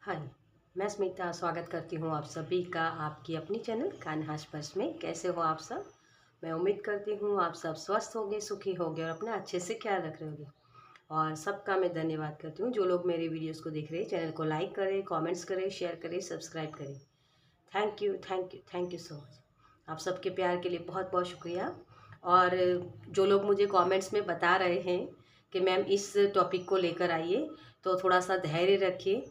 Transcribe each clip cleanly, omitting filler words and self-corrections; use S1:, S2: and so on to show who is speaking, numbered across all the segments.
S1: हाय, मैं स्मिता स्वागत करती हूँ आप सभी का आपकी अपनी चैनल कान्हास पर्स में। कैसे हो आप सब? मैं उम्मीद करती हूँ आप सब स्वस्थ होंगे, सुखी होंगे और अपना अच्छे से ख्याल रख रहे होंगे। और सबका मैं धन्यवाद करती हूँ जो लोग मेरे वीडियोस को देख रहे हैं। चैनल को लाइक करें, कमेंट्स करें, शेयर करें, सब्सक्राइब करें। Thank you, thank you, thank you so much. आप सबके प्यार के लिए बहुत बहुत शुक्रिया। और जो लोग मुझे कमेंट्स में बता रहे हैं कि मैम इस टॉपिक को लेकर आइए, तो थोड़ा सा धैर्य रखिए।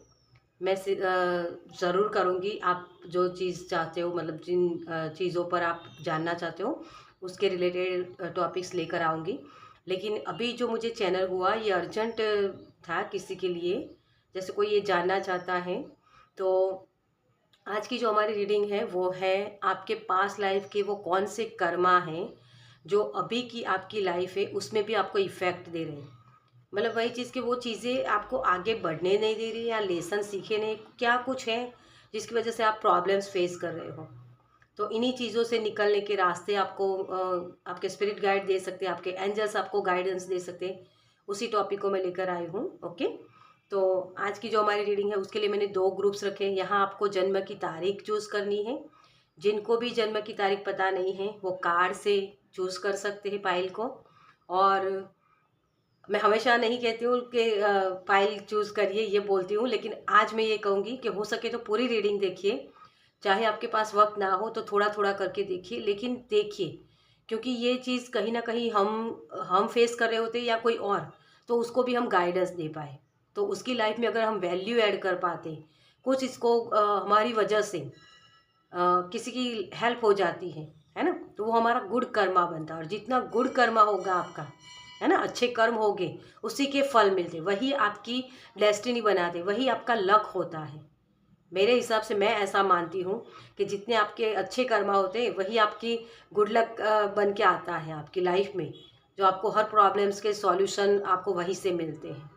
S1: मैं ज़रूर करूँगी। आप जो चीज़ चाहते हो, मतलब जिन चीज़ों पर आप जानना चाहते हो उसके रिलेटेड टॉपिक्स लेकर आऊँगी। लेकिन अभी जो मुझे चैनल हुआ ये अर्जेंट था किसी के लिए, जैसे कोई ये जानना चाहता है। तो आज की जो हमारी रीडिंग है वो है आपके पास्ट लाइफ के वो कौन से कर्मा हैं जो अभी की आपकी लाइफ है उसमें भी आपको इफ़ेक्ट दे रहे हैं। मतलब वही चीज़ कि वो चीज़ें आपको आगे बढ़ने नहीं दे रही या लेसन सीखे नहीं, क्या कुछ है जिसकी वजह से आप प्रॉब्लम्स फेस कर रहे हो। तो इन्हीं चीज़ों से निकलने के रास्ते आपको आपके स्पिरिट गाइड दे सकते हैं, आपके एंजल्स आपको गाइडेंस दे सकते हैं। उसी टॉपिक को मैं लेकर आई हूँ। ओके, तो आज की जो हमारी रीडिंग है उसके लिए मैंने दो ग्रुप्स रखे हैं। यहाँ आपको जन्म की तारीख चूज़ करनी है। जिनको भी जन्म की तारीख पता नहीं है वो कार्ड से चूज़ कर सकते हैं पाइल को। और मैं हमेशा नहीं कहती हूँ कि फाइल चूज़ करिए, ये बोलती हूँ, लेकिन आज मैं ये कहूँगी कि हो सके तो पूरी रीडिंग देखिए। चाहे आपके पास वक्त ना हो तो थोड़ा थोड़ा करके देखिए, लेकिन देखिए, क्योंकि ये चीज़ कहीं ना कहीं हम फेस कर रहे होते या कोई और, तो उसको भी हम गाइडेंस दे पाए, तो उसकी लाइफ में अगर हम वैल्यू ऐड कर पाते कुछ, इसको हमारी वजह से किसी की हेल्प हो जाती है ना, तो वो हमारा गुड कर्मा बनता है। और जितना गुड कर्मा होगा आपका, है ना, अच्छे कर्म होंगे, उसी के फल मिलते, वही आपकी डेस्टिनी बनाते, वही आपका लक होता है। मेरे हिसाब से मैं ऐसा मानती हूँ कि जितने आपके अच्छे कर्मा होते हैं वही आपकी गुड लक बन के आता है आपकी लाइफ में। जो आपको हर प्रॉब्लम्स के सॉल्यूशन आपको वहीं से मिलते हैं।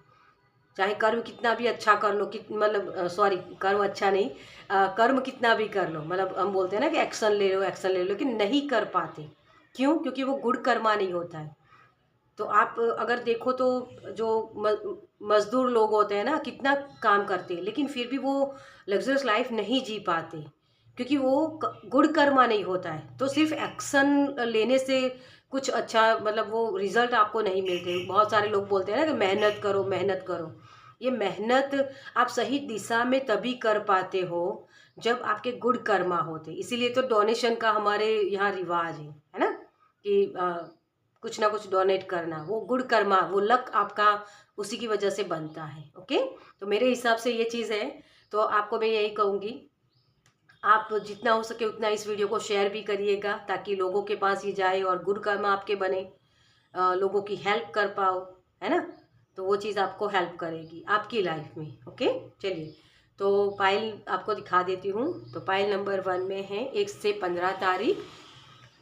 S1: चाहे कर्म कितना भी अच्छा कर लो, मतलब सॉरी, कर्म अच्छा नहीं, कर्म कितना भी कर लो, मतलब हम बोलते हैं ना कि एक्शन ले लो, एक्शन ले लो, लेकिन नहीं कर पाते। क्यों? क्योंकि वो गुड कर्मा नहीं होता है। तो आप अगर देखो तो जो मजदूर लोग होते हैं ना, कितना काम करते हैं लेकिन फिर भी वो लग्जरियस लाइफ नहीं जी पाते, क्योंकि वो गुड कर्मा नहीं होता है। तो सिर्फ एक्शन लेने से कुछ अच्छा, मतलब वो रिजल्ट आपको नहीं मिलते। बहुत सारे लोग बोलते हैं ना कि मेहनत करो, मेहनत करो। ये मेहनत आप सही दिशा में तभी कर पाते हो जब आपके गुड कर्मा होते। इसीलिए तो डोनेशन का हमारे यहाँ रिवाज है ना, कि कुछ ना कुछ डोनेट करना, वो गुड कर्मा, वो लक आपका उसी की वजह से बनता है। ओके, तो मेरे हिसाब से ये चीज़ है। तो आपको मैं यही कहूँगी, आप जितना हो सके उतना इस वीडियो को शेयर भी करिएगा ताकि लोगों के पास ये जाए और गुड कर्म आपके बने, लोगों की हेल्प कर पाओ, है ना। तो वो चीज़ आपको हेल्प करेगी आपकी लाइफ में। ओके, चलिए, तो पाइल आपको दिखा देती हूँ। तो पाइल नंबर 1 में है 1 से 15 तारीख,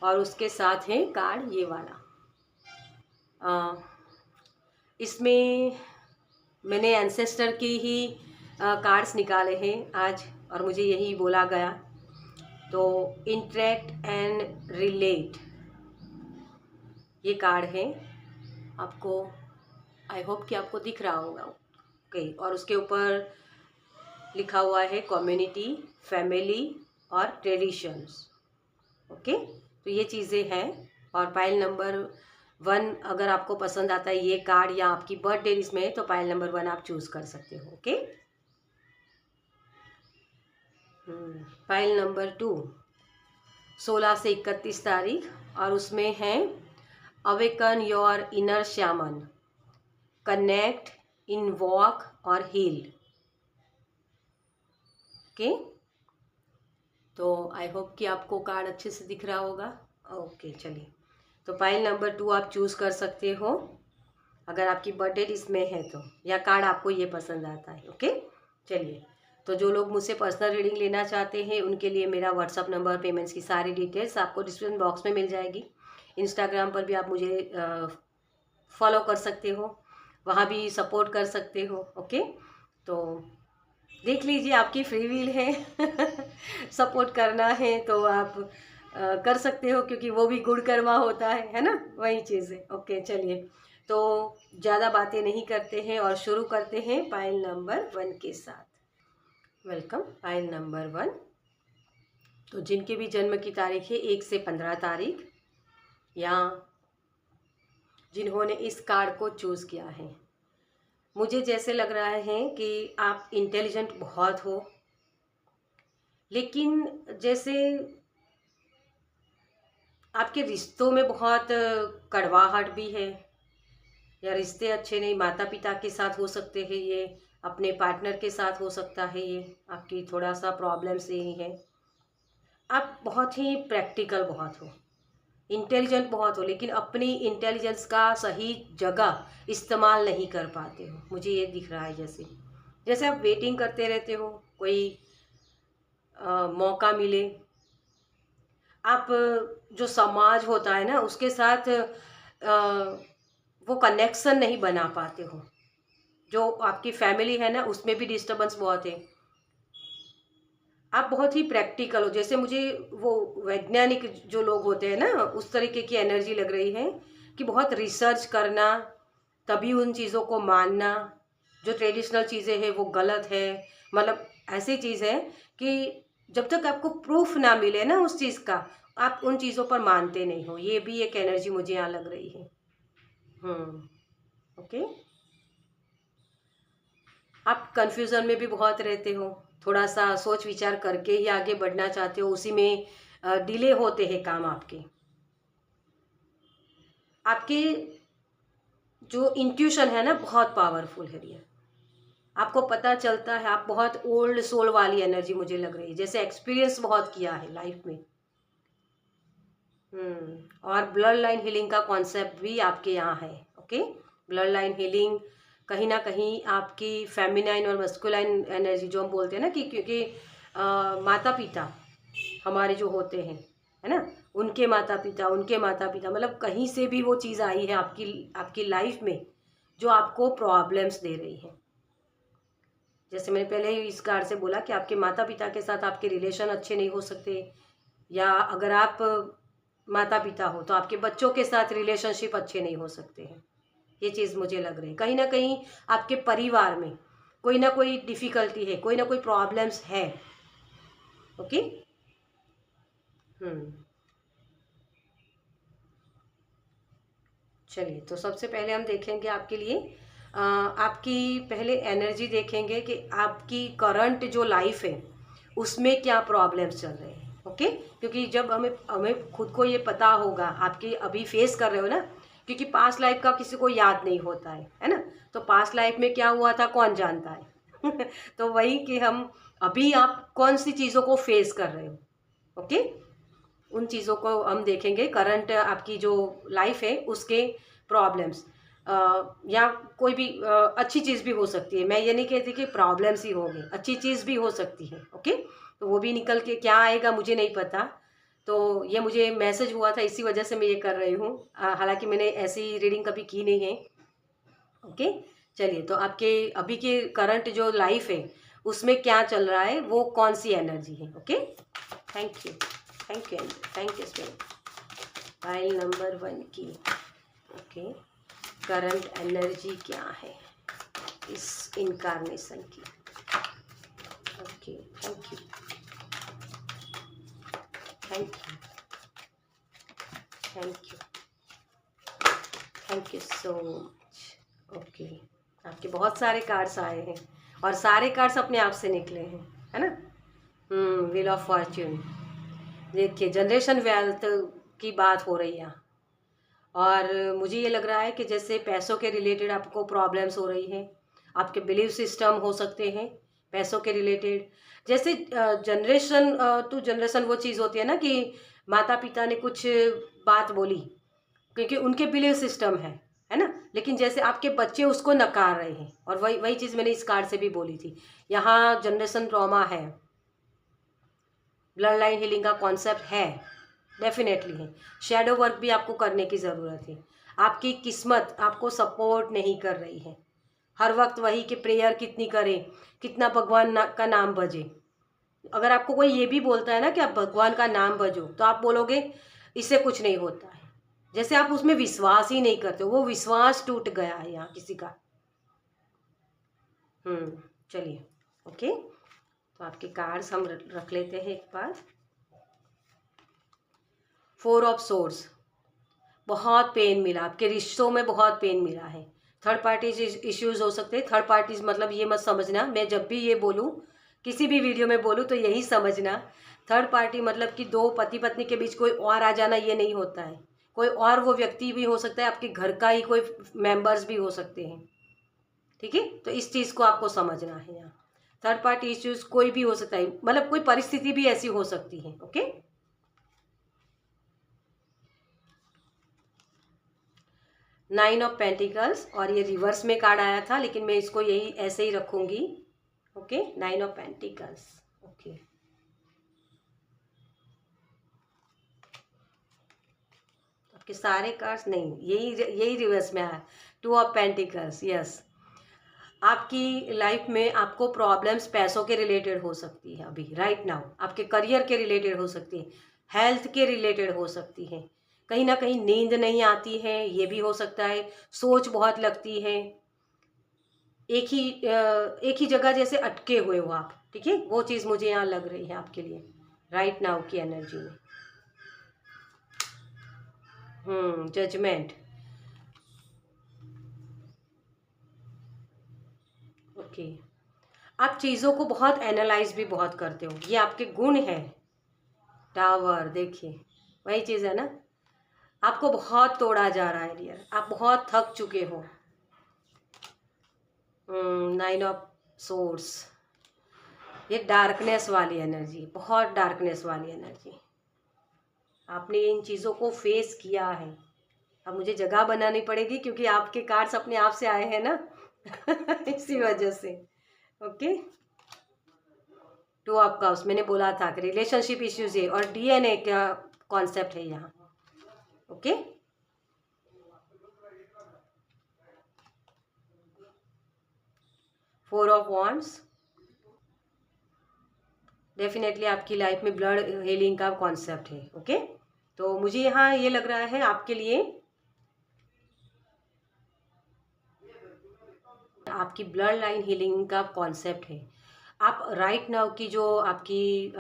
S1: और उसके साथ है कार्ड ये वाला। इसमें मैंने एंसेस्टर की ही कार्ड्स निकाले हैं आज, और मुझे यही बोला गया। तो इंटरेक्ट एंड रिलेट ये कार्ड है आपको। आई होप कि आपको दिख रहा होगा। ओके, और उसके ऊपर लिखा हुआ है कम्युनिटी, फैमिली और ट्रेडिशंस। ओके, तो ये चीज़ें हैं। और पाइल नंबर 1 अगर आपको पसंद आता है ये कार्ड या आपकी बर्थ डेट इसमें है, तो पाइल नंबर 1 आप चूज़ कर सकते हो। ओके, पाइल नंबर 2 16 से 31 तारीख, और उसमें है awaken your inner shaman, connect, invoke और हील। ओके, तो आई होप कि आपको कार्ड अच्छे से दिख रहा होगा। ओके, चलिए, तो फाइल नंबर 2 आप चूज़ कर सकते हो अगर आपकी बर्थ डेट इसमें है तो, या कार्ड आपको ये पसंद आता है। ओके, चलिए, तो जो लोग मुझसे पर्सनल रीडिंग लेना चाहते हैं उनके लिए मेरा व्हाट्सअप नंबर, पेमेंट्स की सारी डिटेल्स आपको डिस्क्रिप्शन बॉक्स में मिल जाएगी। इंस्टाग्राम पर भी आप मुझे फॉलो कर सकते हो, वहाँ भी सपोर्ट कर सकते हो। ओके, तो देख लीजिए, आपकी फ्री विल है सपोर्ट करना है तो आप कर सकते हो, क्योंकि वो भी गुड कर्मा होता है ना, वही चीज़ है। ओके, चलिए, तो ज़्यादा बातें नहीं करते हैं और शुरू करते हैं पाइल नंबर 1 के साथ। वेलकम। File number 1। तो जिनके भी जन्म की तारीख है 1 से 15 तारीख, या जिन्होंने इस कार्ड को चूज़ किया है, मुझे जैसे लग रहा है कि आप इंटेलिजेंट बहुत हो, लेकिन जैसे आपके रिश्तों में बहुत कड़वाहट भी है, या रिश्ते अच्छे नहीं, माता पिता के साथ हो सकते हैं ये, अपने पार्टनर के साथ हो सकता है ये, आपकी थोड़ा सा प्रॉब्लम्स यही है। आप बहुत ही प्रैक्टिकल बहुत हो, इंटेलिजेंट बहुत हो, लेकिन अपनी इंटेलिजेंस का सही जगह इस्तेमाल नहीं कर पाते हो, मुझे ये दिख रहा है। जैसे जैसे आप वेटिंग करते रहते हो, कोई मौका मिले। आप जो समाज होता है ना उसके साथ वो कनेक्शन नहीं बना पाते हो। जो आपकी फैमिली है ना उसमें भी डिस्टर्बेंस बहुत है। आप बहुत ही प्रैक्टिकल हो, जैसे मुझे वो वैज्ञानिक जो लोग होते हैं ना उस तरीके की एनर्जी लग रही है कि बहुत रिसर्च करना, तभी उन चीज़ों को मानना। जो ट्रेडिशनल चीज़ें हैं वो गलत है, मतलब ऐसी चीज़ है कि जब तक आपको प्रूफ ना मिले ना उस चीज़ का, आप उन चीज़ों पर मानते नहीं हो। ये भी एक एनर्जी मुझे यहाँ लग रही है। ओके। आप कंफ्यूजन में भी बहुत रहते हो, थोड़ा सा सोच विचार करके ही आगे बढ़ना चाहते हो, उसी में डिले होते हैं काम आपके। आपकी जो इंट्यूशन है ना बहुत पावरफुल है ये, आपको पता चलता है। आप बहुत ओल्ड सोल वाली एनर्जी मुझे लग रही है, जैसे एक्सपीरियंस बहुत किया है लाइफ में। और ब्लड लाइन हीलिंग का कॉन्सेप्ट भी आपके यहाँ है। ओके, ब्लड लाइन हीलिंग कहीं ना कहीं आपकी फेमिनाइन और मस्कुलाइन एनर्जी जो हम बोलते हैं ना, कि क्योंकि माता पिता हमारे जो होते हैं, है ना, उनके माता पिता मतलब कहीं से भी वो चीज़ आई है आपकी आपकी लाइफ में जो आपको प्रॉब्लम्स दे रही है। जैसे मैंने पहले ही इस कार्ड से बोला कि आपके माता पिता के साथ आपके रिलेशन अच्छे नहीं हो सकते, या अगर आप माता पिता हो तो आपके बच्चों के साथ रिलेशनशिप अच्छे नहीं हो सकते हैं। ये चीज़ मुझे लग रही है, कहीं ना कहीं आपके परिवार में कोई ना कोई डिफ़िकल्टी है, कोई ना कोई प्रॉब्लम्स है। ओके। चलिए, तो सबसे पहले हम देखेंगे आपके लिए आपकी पहले एनर्जी देखेंगे कि आपकी करंट जो लाइफ है उसमें क्या प्रॉब्लम्स चल रहे हैं। ओके, क्योंकि जब हमें हमें खुद को ये पता होगा आपकी अभी फेस कर रहे हो ना, क्योंकि पास्ट लाइफ का किसी को याद नहीं होता है ना, तो पास्ट लाइफ में क्या हुआ था कौन जानता है। तो वही कि हम अभी आप कौन सी चीज़ों को फेस कर रहे हो। ओके, उन चीज़ों को हम देखेंगे, करंट आपकी जो लाइफ है उसके प्रॉब्लम्स, या कोई भी अच्छी चीज़ भी हो सकती है। मैं ये नहीं कहती कि प्रॉब्लम्स ही होंगे, अच्छी चीज़ भी हो सकती है। ओके, तो वो भी निकल के क्या आएगा मुझे नहीं पता, तो ये मुझे मैसेज हुआ था इसी वजह से मैं ये कर रही हूँ। हालांकि मैंने ऐसी रीडिंग कभी की नहीं है। ओके, चलिए, तो आपके अभी के करंट जो लाइफ है उसमें क्या चल रहा है, वो कौन सी एनर्जी है। Okay, thank you, thank you, thank you spirit. File number 1 की। ओके, करंट एनर्जी क्या है इस इनकारनेशन की। Okay, thank you, thank you, thank you, thank you so much. Okay, आपके बहुत सारे कार्ड्स आए हैं और सारे कार्ड्स अपने आप से निकले हैं, है ना। Wheel of Fortune. देखिए, जनरेशन वेल्थ की बात हो रही है, और मुझे ये लग रहा है कि जैसे पैसों के रिलेटेड आपको प्रॉब्लम्स हो रही हैं, आपके बिलीफ सिस्टम हो सकते हैं पैसों के रिलेटेड। जैसे जनरेशन टू जनरेशन वो चीज़ होती है ना कि माता पिता ने कुछ बात बोली क्योंकि उनके बिलीफ सिस्टम है ना, लेकिन जैसे आपके बच्चे उसको नकार रहे हैं, और वही वही चीज़ मैंने इस कार्ड से भी बोली थी। यहाँ जनरेशन ट्रॉमा है, ब्लड लाइन हीलिंग का कॉन्सेप्ट है, डेफिनेटली है। शेडो वर्क भी आपको करने की ज़रूरत है। आपकी किस्मत आपको सपोर्ट नहीं कर रही है, हर वक्त वही कि प्रेयर कितनी करें, कितना भगवान का नाम भजे। अगर आपको कोई ये भी बोलता है ना कि आप भगवान का नाम भजो, तो आप बोलोगे इससे कुछ नहीं होता है, जैसे आप उसमें विश्वास ही नहीं करते, वो विश्वास टूट गया है यहाँ किसी का। चलिए, ओके, तो आपके कार्ड्स हम रख लेते हैं एक बार। 4 ऑफ सोर्स, बहुत पेन मिला, आपके रिश्तों में बहुत पेन मिला है। थर्ड पार्टी इश्यूज हो सकते हैं। थर्ड पार्टीज मतलब ये मत समझना, मैं जब भी ये बोलूँ, किसी भी वीडियो में बोलूँ तो यही समझना, थर्ड पार्टी मतलब कि दो पति पत्नी के बीच कोई और आ जाना, ये नहीं होता है। कोई और वो व्यक्ति भी हो सकता है, आपके घर का ही कोई मेंबर्स भी हो सकते हैं। ठीक है, तो इस चीज़ को आपको समझना है। यहाँ थर्ड पार्टी इश्यूज कोई भी हो सकता है, मतलब कोई परिस्थिति भी ऐसी हो सकती है। ओके, 9 ऑफ पेंटिकल्स, और ये रिवर्स में कार्ड आया था, लेकिन मैं इसको यही ऐसे ही रखूंगी। Okay, 9 of pentacles. ओके, आपके सारे कार्ड्स नहीं, यही यही रिवर्स में आया। 2 ऑफ पेंटिकल्स। यस, आपकी लाइफ में आपको प्रॉब्लम्स पैसों के रिलेटेड हो सकती है अभी राइट नाउ, आपके करियर के रिलेटेड हो सकती है, हेल्थ के रिलेटेड हो सकती है, कहीं ना कहीं नींद नहीं आती है, ये भी हो सकता है। सोच बहुत लगती है, एक ही जगह जैसे अटके हुए हो आप। ठीक है, वो चीज़ मुझे यहाँ लग रही है आपके लिए राइट नाउ की एनर्जी में। जजमेंट। ओके, आप चीज़ों को बहुत एनालाइज भी बहुत करते हो, ये आपके गुण है। टावर, देखिए वही चीज़ है ना, आपको बहुत तोड़ा जा रहा है डियर, आप बहुत थक चुके हो। 9 ऑफ सोर्स, ये डार्कनेस वाली एनर्जी, बहुत डार्कनेस वाली एनर्जी। आपने इन चीज़ों को फेस किया है, अब मुझे जगह बनानी पड़ेगी क्योंकि आपके कार्ड्स अपने आप से आए हैं ना इसी वजह से। ओके, 2 ऑफ कप्स, मैंने बोला था कि रिलेशनशिप इश्यूज है और डीएनए का कॉन्सेप्ट है यहाँ। ओके, 4 ऑफ वॉन्ड्स, डेफिनेटली आपकी लाइफ में ब्लड हीलिंग का कॉन्सेप्ट है। ओके, तो मुझे यहाँ ये लग रहा है आपके लिए आपकी ब्लड लाइन हीलिंग का कॉन्सेप्ट है। आप राइट नाउ की जो आपकी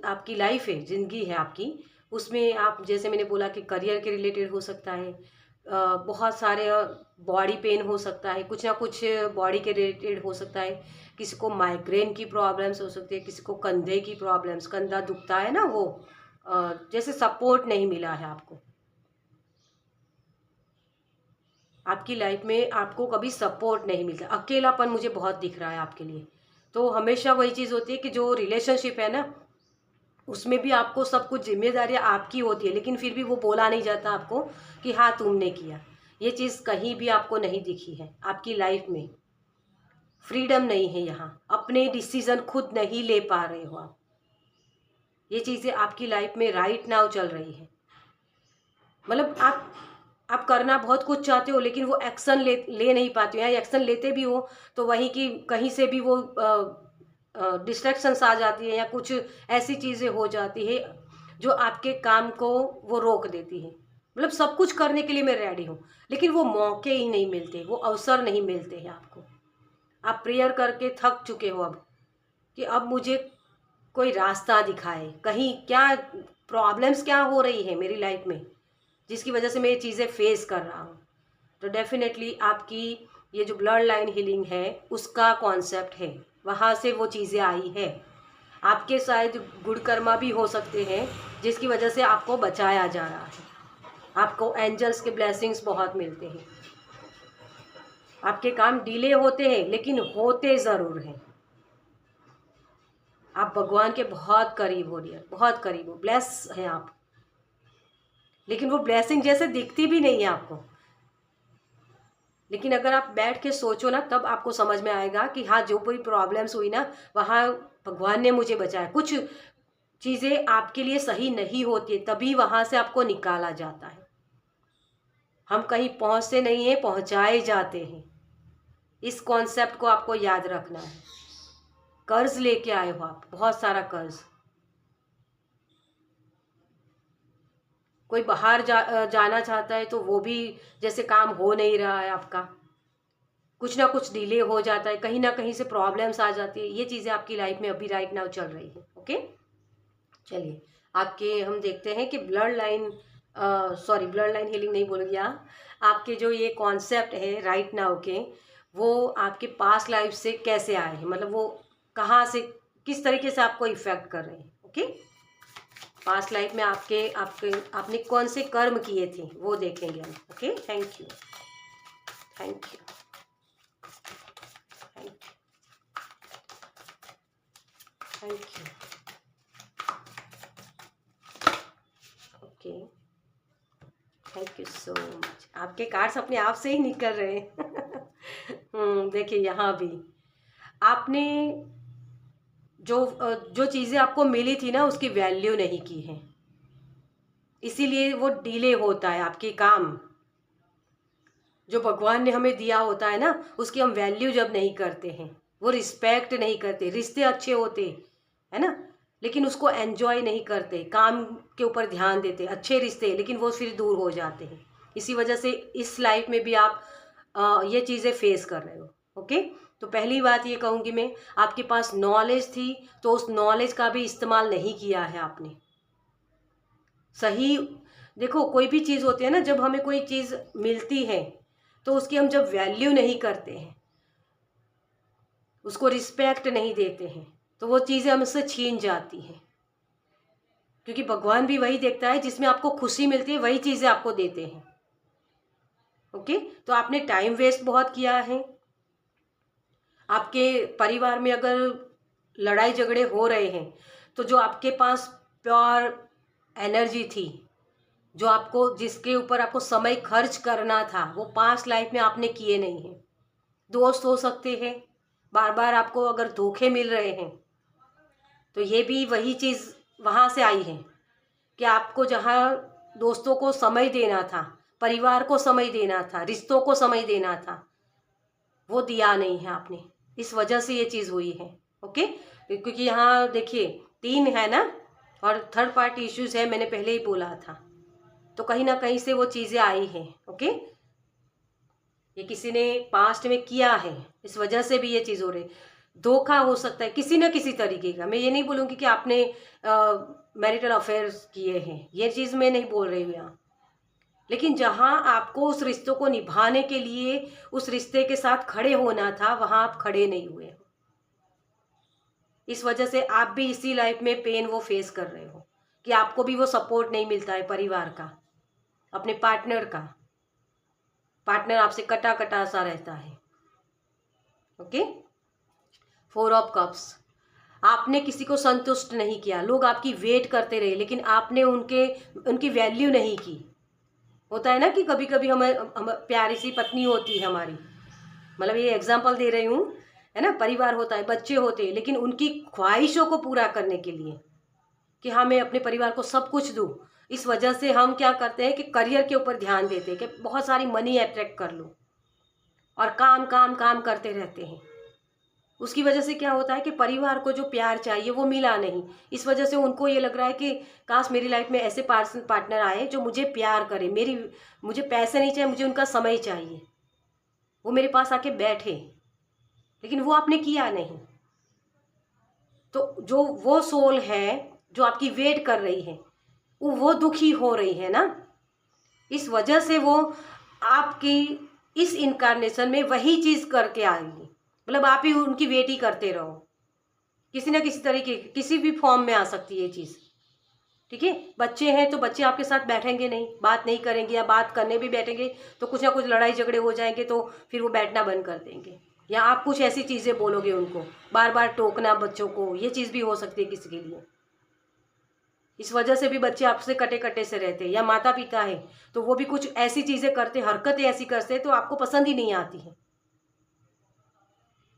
S1: आपकी लाइफ है, ज़िंदगी है आपकी, उसमें आप जैसे मैंने बोला कि करियर के रिलेटेड हो सकता है, बहुत सारे बॉडी पेन हो सकता है, कुछ ना कुछ बॉडी के रिलेटेड हो सकता है, किसी को माइग्रेन की प्रॉब्लम्स हो सकती है, किसी को कंधे की प्रॉब्लम्स, कंधा दुखता है ना वो, जैसे सपोर्ट नहीं मिला है आपको आपकी लाइफ में, आपको कभी सपोर्ट नहीं मिलता, अकेलापन मुझे बहुत दिख रहा है आपके लिए। तो हमेशा वही चीज़ होती है कि जो रिलेशनशिप है ना, उसमें भी आपको सब कुछ जिम्मेदारियां आपकी होती है, लेकिन फिर भी वो बोला नहीं जाता आपको कि हाँ तुमने किया। ये चीज़ कहीं भी आपको नहीं दिखी है आपकी लाइफ में। फ्रीडम नहीं है यहाँ, अपने डिसीजन खुद नहीं ले पा रहे हो आप। ये चीज़ें आपकी लाइफ में राइट नाउ चल रही है, मतलब आप करना बहुत कुछ चाहते हो, लेकिन वो एक्शन ले नहीं पाते हो, या एक्शन लेते भी हो तो वहीं की कहीं से भी वो डिस्ट्रैक्शंस आ जाती है, या कुछ ऐसी चीज़ें हो जाती है जो आपके काम को वो रोक देती है। मतलब सब कुछ करने के लिए मैं रेडी हूँ, लेकिन वो मौके ही नहीं मिलते, वो अवसर नहीं मिलते हैं आपको। आप प्रेयर करके थक चुके हो अब, कि अब मुझे कोई रास्ता दिखाए, कहीं क्या प्रॉब्लम्स क्या हो रही है मेरी लाइफ में जिसकी वजह से मैं ये चीज़ें फेस कर रहा हूँ। तो डेफिनेटली आपकी ये जो ब्लड लाइन हीलिंग है उसका कॉन्सेप्ट है, वहाँ से वो चीज़ें आई है। आपके शायद गुड कर्मा भी हो सकते हैं जिसकी वजह से आपको बचाया जा रहा है, आपको एंजल्स के ब्लेसिंग्स बहुत मिलते हैं, आपके काम डिले होते हैं लेकिन होते ज़रूर हैं। आप भगवान के बहुत करीब हो डियर, बहुत करीब हो, ब्लेस हैं आप, लेकिन वो ब्लेसिंग जैसे दिखती भी नहीं है आपको। लेकिन अगर आप बैठ के सोचो ना, तब आपको समझ में आएगा कि हाँ जो कोई प्रॉब्लम्स हुई ना, वहाँ भगवान ने मुझे बचाया। कुछ चीज़ें आपके लिए सही नहीं होती, तभी वहाँ से आपको निकाला जाता है। हम कहीं पहुँचते नहीं हैं, पहुँचाए जाते हैं। इस कॉन्सेप्ट को आपको याद रखना है। कर्ज लेके आए हो आप, बहुत सारा कर्ज, कोई बाहर जाना चाहता है तो वो भी जैसे काम हो नहीं रहा है आपका। कुछ ना कुछ डिले हो जाता है, कहीं ना कहीं से प्रॉब्लम्स आ जाती है। ये चीज़ें आपकी लाइफ में अभी राइट नाउ चल रही है। ओके, चलिए आपके हम देखते हैं कि blood line, sorry blood line healing नहीं बोल गया, आपके जो ये कॉन्सेप्ट है राइट नाउ के, वो आपके पास्ट लाइफ से कैसे आए हैं, मतलब वो कहाँ से, किस तरीके से आपको इफेक्ट कर रहे हैं। ओके, पास्ट लाइफ में आपके आपके आपने कौन से कर्म किए थे वो देखेंगे हम। Okay, thank you, thank you, thank you, thank you. Okay, thank you so much. आपके कार्ड्स अपने आप से ही निकल रहे हैं। देखिए यहाँ भी आपने जो चीज़ें आपको मिली थी ना, उसकी वैल्यू नहीं की है, इसीलिए वो डिले होता है। आपके काम जो भगवान ने हमें दिया होता है ना, उसकी हम वैल्यू जब नहीं करते हैं, वो रिस्पेक्ट नहीं करते, रिश्ते अच्छे होते है ना, लेकिन उसको एंजॉय नहीं करते, काम के ऊपर ध्यान देते, अच्छे रिश्ते, लेकिन वो फिर दूर हो जाते हैं। इसी वजह से इस लाइफ में भी आप ये चीज़ें फेस कर रहे हो। ओके, तो पहली बात ये कहूँगी मैं, आपके पास नॉलेज थी तो उस नॉलेज का भी इस्तेमाल नहीं किया है आपने सही। देखो कोई भी चीज़ होती है ना, जब हमें कोई चीज़ मिलती है तो उसकी हम जब वैल्यू नहीं करते हैं, उसको रिस्पेक्ट नहीं देते हैं, तो वो चीज़ें हमसे छीन जाती हैं। क्योंकि भगवान भी वही देखता है, जिसमें आपको खुशी मिलती है वही चीज़ें आपको देते हैं। ओके, तो आपने टाइम वेस्ट बहुत किया है। आपके परिवार में अगर लड़ाई झगड़े हो रहे हैं, तो जो आपके पास प्योर एनर्जी थी, जो आपको, जिसके ऊपर आपको समय खर्च करना था, वो पास्ट लाइफ में आपने किए नहीं हैं। दोस्त हो सकते हैं, बार बार आपको अगर धोखे मिल रहे हैं, तो ये भी वही चीज़ वहाँ से आई है कि आपको जहाँ दोस्तों को समय देना था, परिवार को समय देना था, रिश्तों को समय देना था, वो दिया नहीं है आपने। इस वजह से ये चीज़ हुई है। ओके, क्योंकि यहाँ देखिए 3 है ना, और थर्ड पार्टी इश्यूज है, मैंने पहले ही बोला था, तो कहीं ना कहीं से वो चीज़ें आई हैं। ओके, ये किसी ने पास्ट में किया है, इस वजह से भी ये चीज़ हो रही। धोखा हो सकता है किसी न किसी तरीके का। मैं ये नहीं बोलूँगी कि आपने मैरिटल अफेयर्स किए हैं, ये चीज़ मैं नहीं बोल रही हूँ यहाँ, लेकिन जहाँ आपको उस रिश्तों को निभाने के लिए उस रिश्ते के साथ खड़े होना था, वहाँ आप खड़े नहीं हुए। इस वजह से आप भी इसी लाइफ में पेन वो फेस कर रहे हो कि आपको भी वो सपोर्ट नहीं मिलता है परिवार का, अपने पार्टनर का। पार्टनर आपसे कटा कटा सा रहता है। ओके, 4 ऑफ कप्स, आपने किसी को संतुष्ट नहीं किया, लोग आपकी वेट करते रहे, लेकिन आपने उनकी वैल्यू नहीं की। होता है ना कि कभी कभी हम प्यारी सी पत्नी होती है हमारी, मतलब ये एग्जाम्पल दे रही हूँ, है ना, परिवार होता है, बच्चे होते हैं, लेकिन उनकी ख्वाहिशों को पूरा करने के लिए कि हाँ मैं अपने परिवार को सब कुछ दूँ, इस वजह से हम क्या करते हैं कि करियर के ऊपर ध्यान देते हैं कि बहुत सारी मनी अट्रैक्ट कर लो, और काम काम काम करते रहते हैं। उसकी वजह से क्या होता है कि परिवार को जो प्यार चाहिए वो मिला नहीं। इस वजह से उनको ये लग रहा है कि काश मेरी लाइफ में ऐसे पार्टनर आए जो मुझे प्यार करे, मुझे पैसे नहीं चाहिए, मुझे उनका समय चाहिए, वो मेरे पास आके बैठे, लेकिन वो आपने किया नहीं। तो जो वो सोल है जो आपकी वेट कर रही है, वो दुखी हो रही है ना, इस वजह से वो आपकी इस इनकारनेशन में वही चीज़ करके आएगी। मतलब आप ही उनकी वेट ही करते रहो, किसी ना किसी तरीके, किसी भी फॉर्म में आ सकती है ये चीज़। ठीक है, बच्चे हैं तो बच्चे आपके साथ बैठेंगे नहीं, बात नहीं करेंगे, या बात करने भी बैठेंगे तो कुछ ना कुछ लड़ाई झगड़े हो जाएंगे, तो फिर वो बैठना बंद कर देंगे, या आप कुछ ऐसी चीज़ें बोलोगे उनको, बार बार टोकना बच्चों को, ये चीज़ भी हो सकती है किसी के लिए। इस वजह से भी बच्चे आपसे कटे कटे से रहते हैं, या माता पिता है तो वो भी कुछ ऐसी चीज़ें करते, हरकतें ऐसी करते तो आपको पसंद ही नहीं आती है।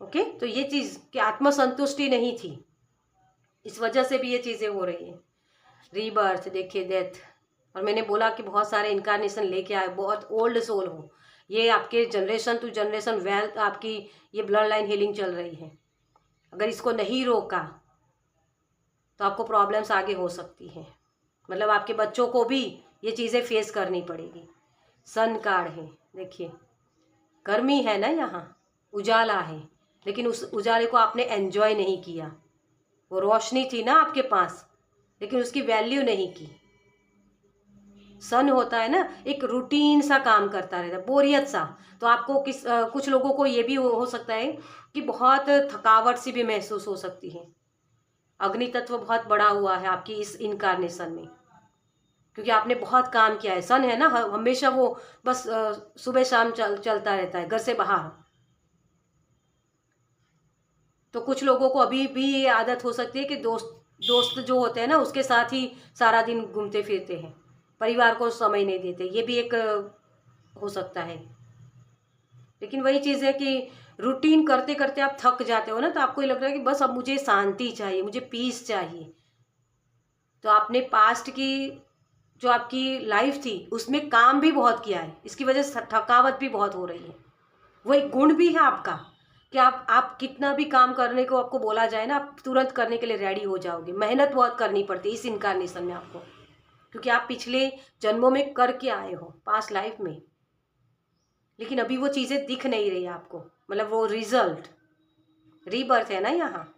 S1: ओके, तो ये चीज़ कि आत्मसंतुष्टि नहीं थी, इस वजह से भी ये चीज़ें हो रही है। रीबर्थ देखिए, डेथ, और मैंने बोला कि बहुत सारे इनकारनेशन लेके आए, बहुत ओल्ड सोल हो, ये आपके जनरेशन टू जनरेशन वेल्थ, आपकी ये ब्लड लाइन हीलिंग चल रही है। अगर इसको नहीं रोका तो आपको प्रॉब्लम्स आगे हो सकती हैं, मतलब आपके बच्चों को भी ये चीज़ें फेस करनी पड़ेगी। सन कार्ड है देखिए, गर्मी है ना यहाँ, उजाला है, लेकिन उस उजाले को आपने एंजॉय नहीं किया। वो रोशनी थी ना आपके पास, लेकिन उसकी वैल्यू नहीं की। सन होता है ना, एक रूटीन सा काम करता रहता है, बोरियत सा। तो आपको कुछ लोगों को ये भी हो सकता है कि बहुत थकावट सी भी महसूस हो सकती है। अग्नि तत्व बहुत बड़ा हुआ है आपकी इस इनकारनेशन में, क्योंकि आपने बहुत काम किया है। सन है ना, हमेशा वो बस सुबह शाम चलता रहता है घर से बाहर। तो कुछ लोगों को अभी भी ये आदत हो सकती है कि दोस्त जो होते हैं ना, उसके साथ ही सारा दिन घूमते फिरते हैं, परिवार को समय नहीं देते। ये भी एक हो सकता है। लेकिन वही चीज़ है कि रूटीन करते करते आप थक जाते हो ना, तो आपको ये लग रहा है कि बस अब मुझे शांति चाहिए, मुझे पीस चाहिए। तो आपने पास्ट की जो आपकी लाइफ थी उसमें काम भी बहुत किया है, इसकी वजह से थकावट भी बहुत हो रही है। वो एक गुण भी है आपका कि आप कितना भी काम करने को आपको बोला जाए ना, आप तुरंत करने के लिए रेडी हो जाओगे। मेहनत बहुत करनी पड़ती है इस इनकारनेशन में आपको, क्योंकि आप पिछले जन्मों में करके आए हो पास्ट लाइफ में। लेकिन अभी वो चीज़ें दिख नहीं रही आपको, मतलब वो रिजल्ट, रीबर्थ है ना यहाँ।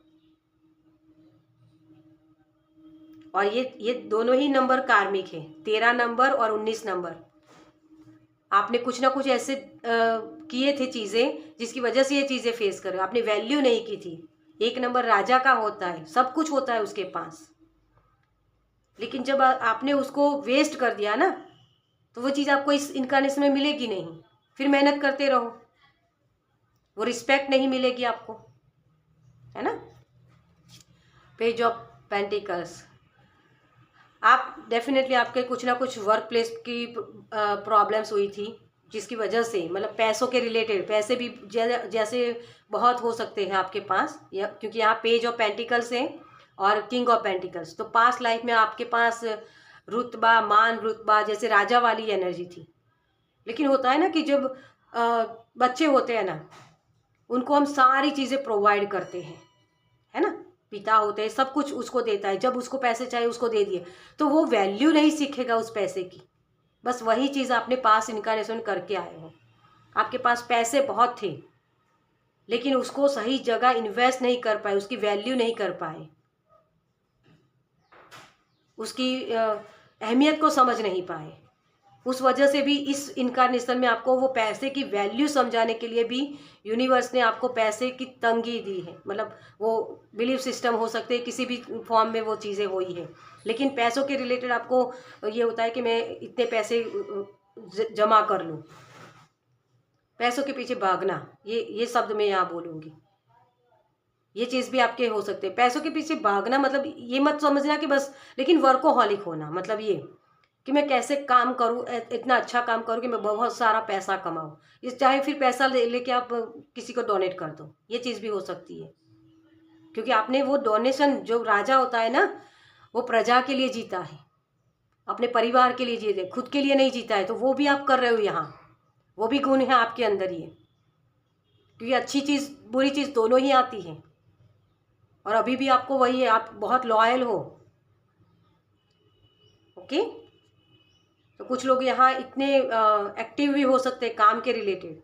S1: और ये दोनों ही नंबर कार्मिक है, 13 नंबर और 19 नंबर। आपने कुछ ना कुछ ऐसे किए थे चीज़ें जिसकी वजह से ये चीज़ें फेस कर रहे हो। आपने वैल्यू नहीं की थी। 1 नंबर राजा का होता है, सब कुछ होता है उसके पास, लेकिन जब आपने उसको वेस्ट कर दिया ना, तो वो चीज़ आपको इस इनकारनेशन में मिलेगी नहीं। फिर मेहनत करते रहो, वो रिस्पेक्ट नहीं मिलेगी आपको, है ना। पेज ऑफ पेंटिकल्स, आप डेफिनेटली आपके कुछ ना कुछ वर्क प्लेस की प्रॉब्लम्स हुई थी, जिसकी वजह से मतलब पैसों के रिलेटेड, पैसे भी जैसे बहुत हो सकते हैं आपके पास, क्योंकि यहाँ पेज ऑफ पेंटिकल्स है और किंग ऑफ पेंटिकल्स। तो पास्ट लाइफ में आपके पास रुतबा, मान रुतबा जैसे राजा वाली एनर्जी थी। लेकिन होता है ना कि जब बच्चे होते हैं ना, उनको हम सारी चीज़ें प्रोवाइड करते हैं, है ना। पिता होते हैं, सब कुछ उसको देता है, जब उसको पैसे चाहिए उसको दे दिए, तो वो वैल्यू नहीं सीखेगा उस पैसे की। बस वही चीज़ आपने पास इनकारनेशन करके आए हो। आपके पास पैसे बहुत थे, लेकिन उसको सही जगह इन्वेस्ट नहीं कर पाए, उसकी वैल्यू नहीं कर पाए, उसकी अहमियत को समझ नहीं पाए। उस वजह से भी इस इनकारनेशन में आपको वो पैसे की वैल्यू समझाने के लिए भी यूनिवर्स ने आपको पैसे की तंगी दी है। मतलब वो बिलीफ सिस्टम हो सकते हैं, किसी भी फॉर्म में वो चीज़ें हुई है, लेकिन पैसों के रिलेटेड आपको ये होता है कि मैं इतने पैसे जमा कर लूँ। पैसों के पीछे भागना, ये शब्द मैं यहाँ बोलूँगी। ये चीज़ भी आपके हो सकते हैं। पैसों के पीछे भागना मतलब ये मत समझना कि बस, लेकिन वर्कोहॉलिक होना मतलब ये कि मैं कैसे काम करूँ, इतना अच्छा काम करूँ कि मैं बहुत सारा पैसा कमाऊँ। इस चाहे फिर पैसा लेके आप किसी को डोनेट कर दो, ये चीज़ भी हो सकती है। क्योंकि आपने वो डोनेशन, जो राजा होता है ना, वो प्रजा के लिए जीता है, अपने परिवार के लिए जीते, खुद के लिए नहीं जीता है। तो वो भी आप कर रहे हो यहाँ, वो भी गुण है आपके अंदर ये, क्योंकि अच्छी चीज़ बुरी चीज़ दोनों ही आती है। और अभी भी आपको वही है, आप बहुत लॉयल हो। ओके। तो कुछ लोग यहाँ इतने एक्टिव भी हो सकते हैं काम के रिलेटेड,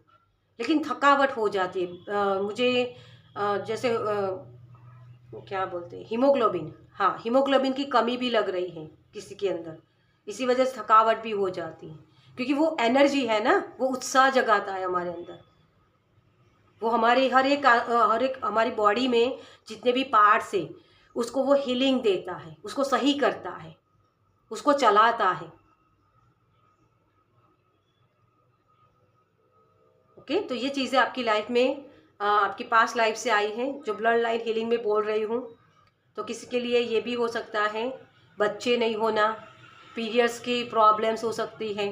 S1: लेकिन थकावट हो जाती है। मुझे जैसे क्या बोलते हैं, हीमोग्लोबिन, हाँ हीमोग्लोबिन की कमी भी लग रही है किसी के अंदर, इसी वजह से थकावट भी हो जाती है। क्योंकि वो एनर्जी है ना, वो उत्साह जगाता है हमारे अंदर। वो हमारे हर एक हमारी बॉडी में जितने भी पार्ट्स है, उसको वो हीलिंग देता है, उसको सही करता है, उसको चलाता है। ओके। तो ये चीज़ें आपकी लाइफ में आपकी पास्ट लाइफ से आई हैं, जो ब्लड लाइन हीलिंग में बोल रही हूँ। तो किसी के लिए ये भी हो सकता है बच्चे नहीं होना, पीरियड्स की प्रॉब्लम्स हो सकती हैं,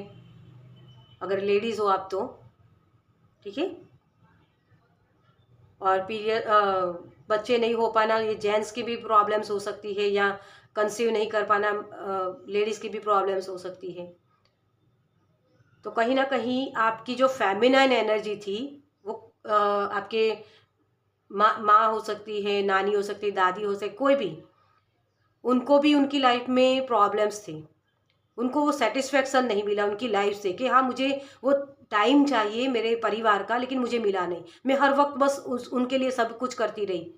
S1: अगर लेडीज़ हो आप तो, ठीक है। और पीरियड बच्चे नहीं हो पाना, ये जेंट्स की भी प्रॉब्लम्स हो सकती है, या कंसीव नहीं कर पाना लेडीज़ की भी प्रॉब्लम्स हो सकती है। तो कहीं ना कहीं आपकी जो फेमिनाइन एनर्जी थी, वो आपके माँ हो सकती है, नानी हो सकती है, दादी हो सकती, कोई भी, उनको भी उनकी लाइफ में प्रॉब्लम्स थी। उनको वो सेटिस्फेक्शन नहीं मिला उनकी लाइफ से कि हाँ मुझे वो टाइम चाहिए मेरे परिवार का, लेकिन मुझे मिला नहीं। मैं हर वक्त बस उनके लिए सब कुछ करती रही।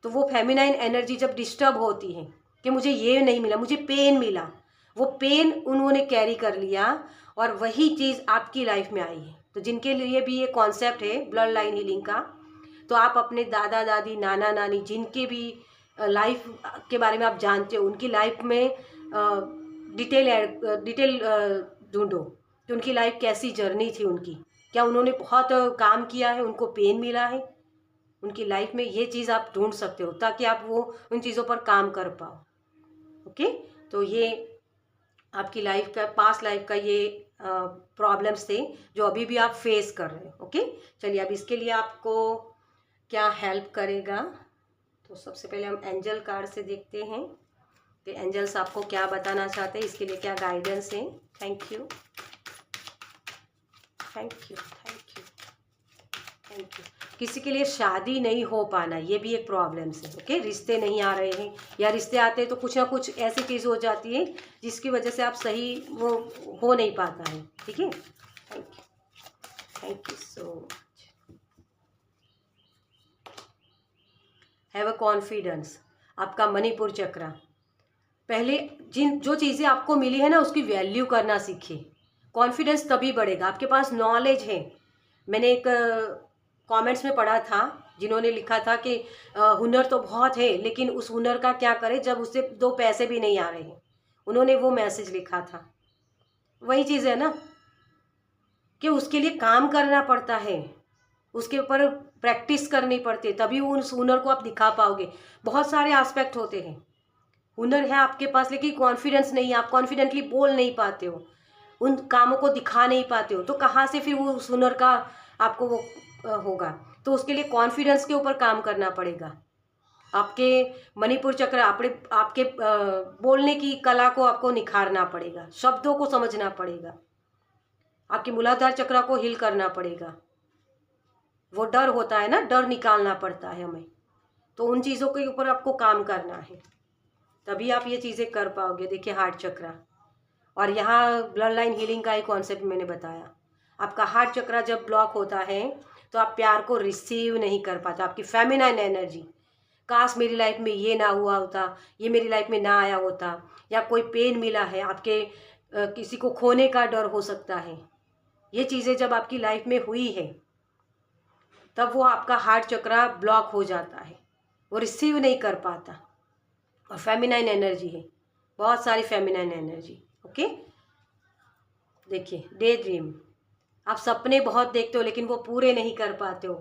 S1: तो वो फेमिनाइन एनर्जी जब डिस्टर्ब होती है कि मुझे ये नहीं मिला, मुझे पेन मिला, वो पेन उन्होंने कैरी कर लिया और वही चीज़ आपकी लाइफ में आई है। तो जिनके लिए भी ये कॉन्सेप्ट है ब्लड लाइन हीलिंग का, तो आप अपने दादा दादी नाना नानी जिनके भी लाइफ के बारे में आप जानते हो, उनकी लाइफ में डिटेल ढूंढो कि उनकी लाइफ कैसी जर्नी थी उनकी, क्या उन्होंने बहुत काम किया है, उनको पेन मिला है उनकी लाइफ में। ये चीज़ आप ढूंढ सकते हो ताकि आप वो उन चीज़ों पर काम कर पाओ। ओके, तो ये आपकी लाइफ का, पास्ट लाइफ का ये प्रॉब्लम्स थे जो अभी भी आप फेस कर रहे हो। ओके, चलिए अब इसके लिए आपको क्या हेल्प करेगा, तो सबसे पहले हम एंजल कार्ड से देखते हैं कि एंजल्स आपको क्या बताना चाहते हैं, इसके लिए क्या गाइडेंस है। Thank you, thank you, thank you, thank you. किसी के लिए शादी नहीं हो पाना, ये भी एक प्रॉब्लम है। ओके, रिश्ते नहीं आ रहे हैं या रिश्ते आते हैं तो कुछ ना कुछ ऐसी चीज़ हो जाती है जिसकी वजह से आप सही वो हो नहीं पाता है। ठीक है, thank you, thank you so much. Have a confidence, आपका मणिपुर चक्रा। पहले जो चीज़ें आपको मिली है ना उसकी वैल्यू करना सीखिए, कॉन्फिडेंस तभी बढ़ेगा। आपके पास नॉलेज है। मैंने एक कमेंट्स में पढ़ा था जिन्होंने लिखा था कि हुनर तो बहुत है लेकिन उस हुनर का क्या करें जब उससे 2 पैसे भी नहीं आ रहे हैं। उन्होंने वो मैसेज लिखा था। वही चीज़ है ना कि उसके लिए काम करना पड़ता है, उसके ऊपर प्रैक्टिस करनी पड़ती है, तभी उस हुनर को आप दिखा पाओगे। बहुत सारे एस्पेक्ट होते हैं। हुनर है आपके पास लेकिन कॉन्फिडेंस नहीं है, आप कॉन्फिडेंटली बोल नहीं पाते हो, उन कामों को दिखा नहीं पाते हो, तो कहाँ से फिर वो उस हुनर का आपको वो होगा। तो उसके लिए कॉन्फिडेंस के ऊपर काम करना पड़ेगा। आपके मणिपुर चक्र आपके बोलने की कला को आपको निखारना पड़ेगा, शब्दों को समझना पड़ेगा, आपके मूलाधार चक्र को हिल करना पड़ेगा। वो डर होता है ना, डर निकालना पड़ता है हमें, तो उन चीज़ों के ऊपर आपको काम करना है, तभी आप ये चीज़ें कर पाओगे। देखिए हार्ट चक्र, और यहाँ ब्लड लाइन हीलिंग का एक कॉन्सेप्ट मैंने बताया। आपका हार्ट चक्र जब ब्लॉक होता है तो आप प्यार को रिसीव नहीं कर पाते। आपकी फेमिनाइन एनर्जी, काश मेरी लाइफ में ये ना हुआ होता, ये मेरी लाइफ में ना आया होता, या कोई पेन मिला है, आपके किसी को खोने का डर हो सकता है। ये चीज़ें जब आपकी लाइफ में हुई है तब वो आपका हार्ट चक्र ब्लॉक हो जाता है, वो रिसीव नहीं कर पाता। और फेमिनाइन एनर्जी है, बहुत सारी फेमिनाइन एनर्जी। ओके, देखिए डे ड्रीम, आप सपने बहुत देखते हो लेकिन वो पूरे नहीं कर पाते हो,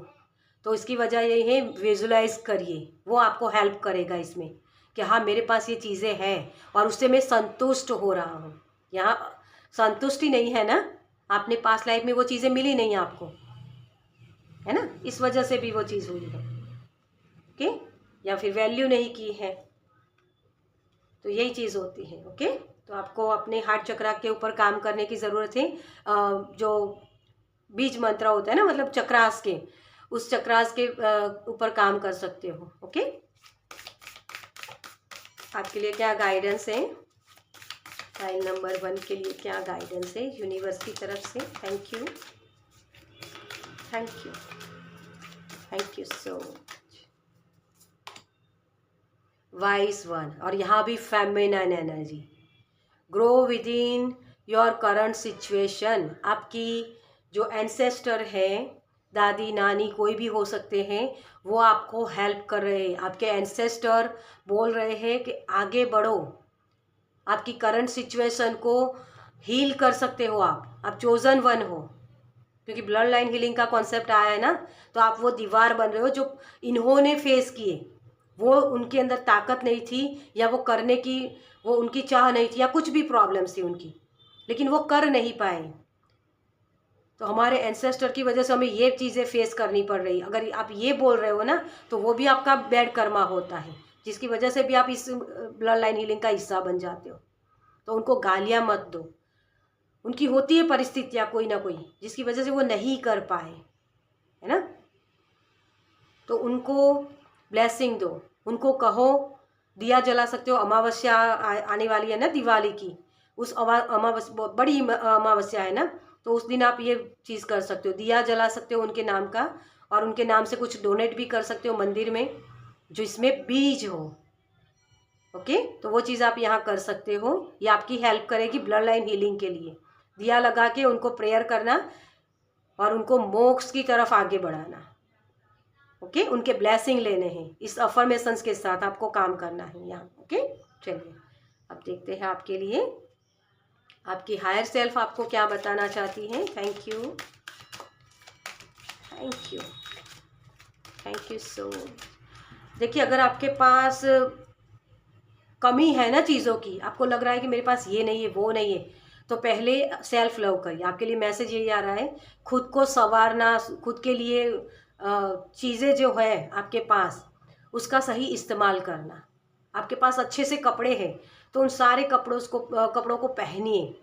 S1: तो इसकी वजह यही है, विजुलाइज करिए, वो आपको हेल्प करेगा इसमें कि हाँ मेरे पास ये चीज़ें हैं और उससे मैं संतुष्ट हो रहा हूँ। यहाँ संतुष्टि नहीं है ना, आपने पास्ट लाइफ में वो चीज़ें मिली नहीं आपको, है ना, इस वजह से भी वो चीज़ हुई है। ओके, या फिर वैल्यू नहीं की है, तो यही चीज़ होती है। ओके, तो आपको अपने हार्ट चक्र के ऊपर काम करने की ज़रूरत है। जो बीज मंत्र होता है ना, मतलब चक्रास के, उस चक्रास के ऊपर काम कर सकते हो। ओके, आपके लिए क्या गाइडेंस है, फाइल नंबर 1 के लिए क्या गाइडेंस है यूनिवर्स की तरफ से। Thank you, thank you, thank you so much. Wise one, और यहाँ भी feminine energy, grow with in your current situation. आपकी जो एंसेस्टर है, दादी नानी कोई भी हो सकते हैं, वो आपको हेल्प कर रहे हैं। आपके एंसेस्टर बोल रहे हैं कि आगे बढ़ो, आपकी करंट सिचुएशन को हील कर सकते हो आप चोजन वन हो, क्योंकि ब्लड लाइन हीलिंग का कॉन्सेप्ट आया है ना, तो आप वो दीवार बन रहे हो जो इन्होंने फेस किए। वो उनके अंदर ताकत नहीं थी, या वो करने की वो उनकी चाह नहीं थी, या कुछ भी प्रॉब्लम्स थी उनकी, लेकिन वो कर नहीं पाए। तो हमारे एंसेस्टर की वजह से हमें ये चीज़ें फेस करनी पड़ रही। अगर आप ये बोल रहे हो ना, तो वो भी आपका बैड कर्मा होता है, जिसकी वजह से भी आप इस ब्लड लाइन हीलिंग का हिस्सा बन जाते हो। तो उनको गालियाँ मत दो, उनकी होती है परिस्थितियाँ कोई ना कोई जिसकी वजह से वो नहीं कर पाए, है ना। तो उनको ब्लेसिंग दो, उनको कहो, दिया जला सकते हो, अमावस्या आने वाली है ना दिवाली की, उस अमावस्या बड़ी अमावस्या है ना, तो उस दिन आप ये चीज़ कर सकते हो, दिया जला सकते हो उनके नाम का, और उनके नाम से कुछ डोनेट भी कर सकते हो मंदिर में जो इसमें बीज हो। ओके, तो वो चीज़ आप यहाँ कर सकते हो, ये आपकी हेल्प करेगी ब्लड लाइन हीलिंग के लिए। दिया लगा के उनको प्रेयर करना और उनको मोक्ष की तरफ आगे बढ़ाना। ओके, उनके ब्लेसिंग लेने हैं, इस अफर्मेशंस के साथ आपको काम करना है यहाँ। ओके, चलिए अब देखते हैं आपके लिए आपकी हायर सेल्फ आपको क्या बताना चाहती है। Thank you, thank you, thank you so. देखिए, अगर आपके पास कमी है ना चीज़ों की, आपको लग रहा है कि मेरे पास ये नहीं है, वो नहीं है, तो पहले सेल्फ लव करिए। आपके लिए मैसेज यही आ रहा है, खुद को संवारना, खुद के लिए चीज़ें जो है आपके पास उसका सही इस्तेमाल करना। आपके पास अच्छे से कपड़े हैं तो उन सारे कपड़ों को पहनिए।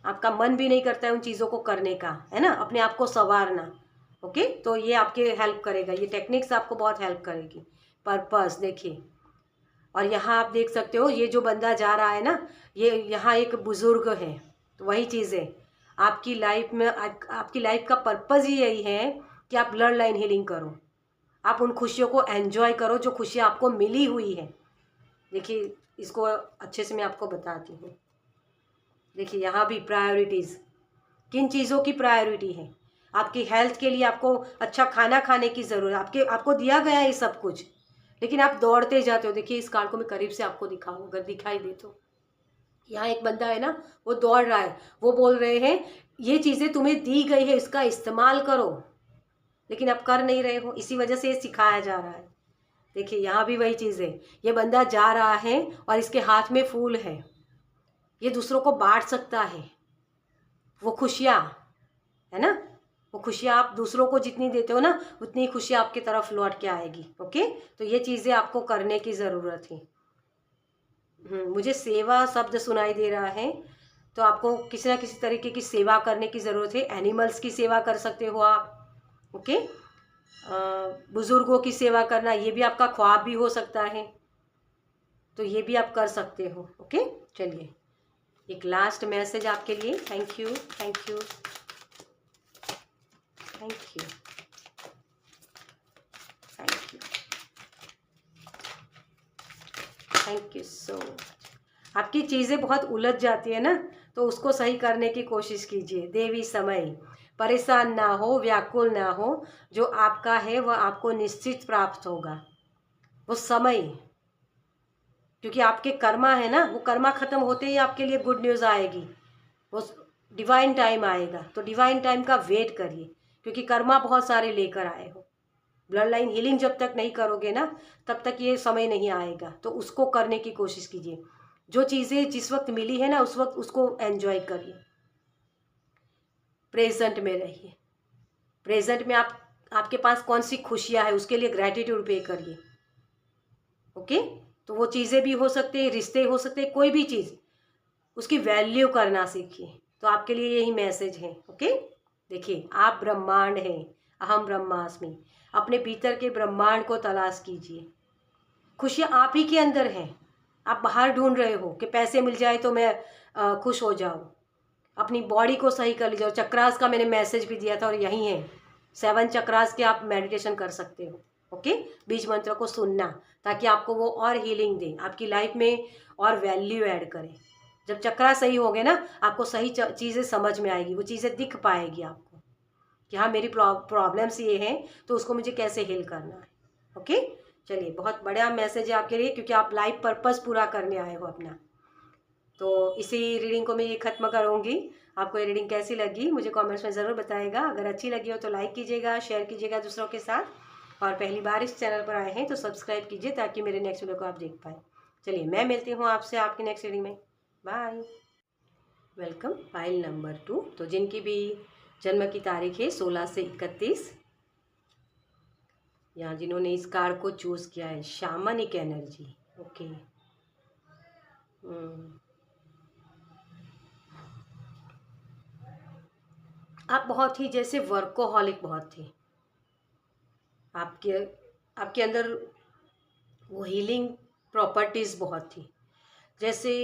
S1: आपका मन भी नहीं करता है उन चीज़ों को करने का, है ना, अपने आप को संवारना। ओके, तो ये आपके हेल्प करेगा, ये टेक्निक्स आपको बहुत हेल्प करेगी। पर्पस देखिए, और यहाँ आप देख सकते हो ये जो बंदा जा रहा है ना, ये यहाँ एक बुजुर्ग है। तो वही चीज़ है आपकी लाइफ में, आपकी लाइफ का पर्पज़ ही यही है कि आप ब्लड लाइन हीलिंग करो, आप उन खुशियों को एंजॉय करो जो खुशियाँ आपको मिली हुई है। देखिए, इसको अच्छे से मैं आपको बताती हूँ। देखिए, यहाँ भी प्रायोरिटीज़, किन चीज़ों की प्रायोरिटी है। आपकी हेल्थ के लिए आपको अच्छा खाना खाने की ज़रूरत, आपको दिया गया है ये सब कुछ, लेकिन आप दौड़ते जाते हो। देखिए, इस कार्ड को मैं करीब से आपको दिखाऊँ, अगर दिखाई दे तो। यहाँ एक बंदा है ना, वो दौड़ रहा है, वो बोल रहे हैं ये चीज़ें तुम्हें दी गई है, इसका इस्तेमाल करो, लेकिन आप कर नहीं रहे हो, इसी वजह से ये सिखाया जा रहा है। देखिए, यहाँ भी वही चीज़ है, ये बंदा जा रहा है और इसके हाथ में फूल है, ये दूसरों को बांट सकता है। वो खुशियाँ, है ना, वो खुशियाँ आप दूसरों को जितनी देते हो ना, उतनी खुशियाँ आपकी तरफ लौट के आएगी। ओके, तो ये चीज़ें आपको करने की ज़रूरत है। मुझे सेवा शब्द सुनाई दे रहा है, तो आपको किसी ना किसी तरीके की सेवा करने की ज़रूरत है। एनिमल्स की सेवा कर सकते हो आप। ओके, बुज़ुर्गों की सेवा करना, ये भी आपका ख्वाब भी हो सकता है, तो ये भी आप कर सकते हो। ओके, चलिए एक लास्ट मैसेज आपके लिए। Thank you, thank you, thank you, thank you, thank you so much. आपकी चीज़ें बहुत उलझ जाती है ना, तो उसको सही करने की कोशिश कीजिए। देवी समय, परेशान ना हो, व्याकुल ना हो, जो आपका है वह आपको निश्चित प्राप्त होगा। वो समय, क्योंकि आपके कर्मा है ना, वो कर्मा खत्म होते ही आपके लिए गुड न्यूज़ आएगी, वो डिवाइन टाइम आएगा। तो डिवाइन टाइम का वेट करिए, क्योंकि कर्मा बहुत सारे लेकर आए हो। ब्लड लाइन हीलिंग जब तक नहीं करोगे ना, तब तक ये समय नहीं आएगा, तो उसको करने की कोशिश कीजिए। जो चीज़ें जिस वक्त मिली है ना, उस वक्त उसको एंजॉय करिए, प्रेजेंट में रहिए। प्रेजेंट में आपके पास कौन सी खुशियाँ है, उसके लिए ग्रैटिट्यूड पे करिए। ओके, तो वो चीज़ें भी हो सकते हैं, रिश्ते हो सकते हैं, कोई भी चीज़, उसकी वैल्यू करना सीखिए। तो आपके लिए यही मैसेज है। ओके, देखिए, आप ब्रह्मांड हैं, अहम ब्रह्मास्मि। अपने भीतर के ब्रह्मांड को तलाश कीजिए, खुशियाँ आप ही के अंदर हैं। आप बाहर ढूंढ रहे हो कि पैसे मिल जाए तो मैं खुश हो जाऊँ। अपनी बॉडी को सही कर लीजिए। और चक्रास का मैंने मैसेज भी दिया था, और यही है 7 चक्रास के आप मेडिटेशन कर सकते हो। ओके, बीज मंत्र को सुनना, ताकि आपको वो और हीलिंग दे, आपकी लाइफ में और वैल्यू ऐड करे। जब चक्रा सही हो गए ना, आपको सही चीज़ें समझ में आएगी, वो चीज़ें दिख पाएगी आपको कि हाँ, मेरी प्रॉब्लम्स ये हैं, तो उसको मुझे कैसे हील करना है। ओके, चलिए, बहुत बड़ा मैसेज है आपके लिए, क्योंकि आप लाइफ पर्पस पूरा करने आए हो अपना। तो इसी रीडिंग को मैं ये ख़त्म करूँगी। आपको ये रीडिंग कैसी लगी मुझे कमेंट्स में ज़रूर बताइएगा। अगर अच्छी लगी हो तो लाइक कीजिएगा, शेयर कीजिएगा दूसरों के साथ, और पहली बार इस चैनल पर आए हैं तो सब्सक्राइब कीजिए, ताकि मेरे नेक्स्ट वीडियो को आप देख पाएँ। चलिए, मैं मिलती हूँ आपसे आपकी नेक्स्ट रीडिंग में। बाय। Welcome, file number 2। तो जिनकी भी जन्म की तारीख है 16 से 31, यहाँ जिन्होंने इस कार्ड को चूज़ किया है, शामनिक एनर्जी। ओके, आप बहुत ही जैसे वर्कोहॉलिक बहुत थे। आपके आपके अंदर वो हीलिंग प्रॉपर्टीज़ बहुत थी। जैसे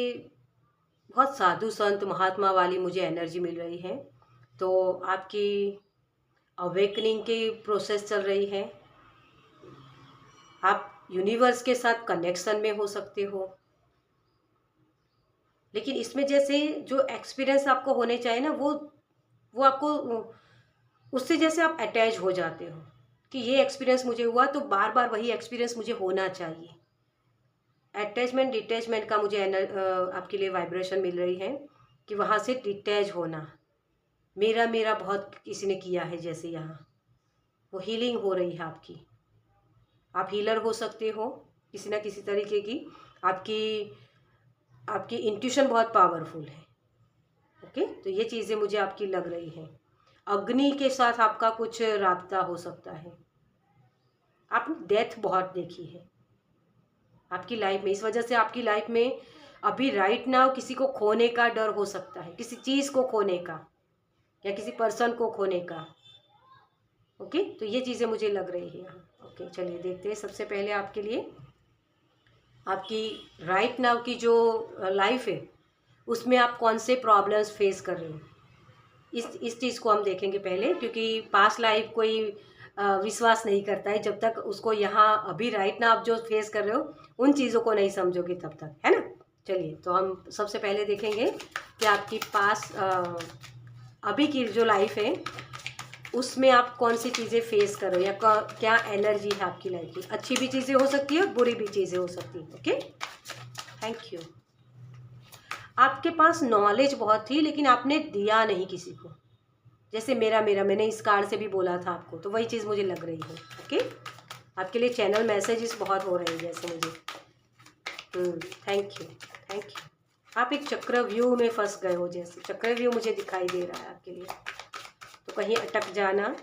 S1: बहुत साधु संत महात्मा वाली मुझे एनर्जी मिल रही है। तो आपकी अवेकनिंग की प्रोसेस चल रही है। आप यूनिवर्स के साथ कनेक्शन में हो सकते हो, लेकिन इसमें जैसे जो एक्सपीरियंस आपको होने चाहिए ना, वो आपको उससे जैसे आप अटैच हो जाते हो कि ये एक्सपीरियंस मुझे हुआ तो बार बार वही एक्सपीरियंस मुझे होना चाहिए। अटैचमेंट डिटैचमेंट का मुझे आपके लिए वाइब्रेशन मिल रही है कि वहाँ से डिटैच होना। मेरा मेरा बहुत किसी ने किया है, जैसे यहाँ वो हीलिंग हो रही है आपकी। आप हीलर हो सकते हो किसी ना किसी तरीके की। आपकी आपकी इंट्यूशन बहुत पावरफुल है। ओके, तो ये चीज़ें मुझे आपकी लग रही हैं। अग्नि के साथ आपका कुछ राब्ता हो सकता है। आपने डेथ बहुत देखी है आपकी लाइफ में, इस वजह से आपकी लाइफ में अभी राइट नाउ किसी को खोने का डर हो सकता है, किसी चीज़ को खोने का या किसी पर्सन को खोने का। ओके, तो ये चीज़ें मुझे लग रही है यहाँ। ओके, चलिए देखते हैं। सबसे पहले आपके लिए आपकी राइट नाउ की जो लाइफ है उसमें आप कौन से प्रॉब्लम्स फेस कर रहे हो, इस चीज़ को हम देखेंगे पहले, क्योंकि पास्ट लाइफ कोई विश्वास नहीं करता है जब तक उसको यहाँ अभी राइट ना आप जो फेस कर रहे हो उन चीज़ों को नहीं समझोगे तब तक, है ना। चलिए, तो हम सबसे पहले देखेंगे कि आपकी पास्ट अभी की जो लाइफ है उसमें आप कौन सी चीज़ें फेस कर रहे हो या क्या एनर्जी है आपकी लाइफ की। अच्छी भी चीज़ें हो सकती है, बुरी भी चीज़ें हो सकती है। Okay, thank you. आपके पास नॉलेज बहुत थी लेकिन आपने दिया नहीं किसी को। जैसे मेरा मेरा मैंने इस कार्ड से भी बोला था आपको, तो वही चीज़ मुझे लग रही है। ओके, आपके लिए चैनल मैसेजेस बहुत हो रहे हैं जैसे मुझे। Thank you, thank you. आप एक चक्रव्यूह में फंस गए हो, जैसे चक्रव्यूह मुझे दिखाई दे रहा है आपके लिए। तो कहीं अटक जाना,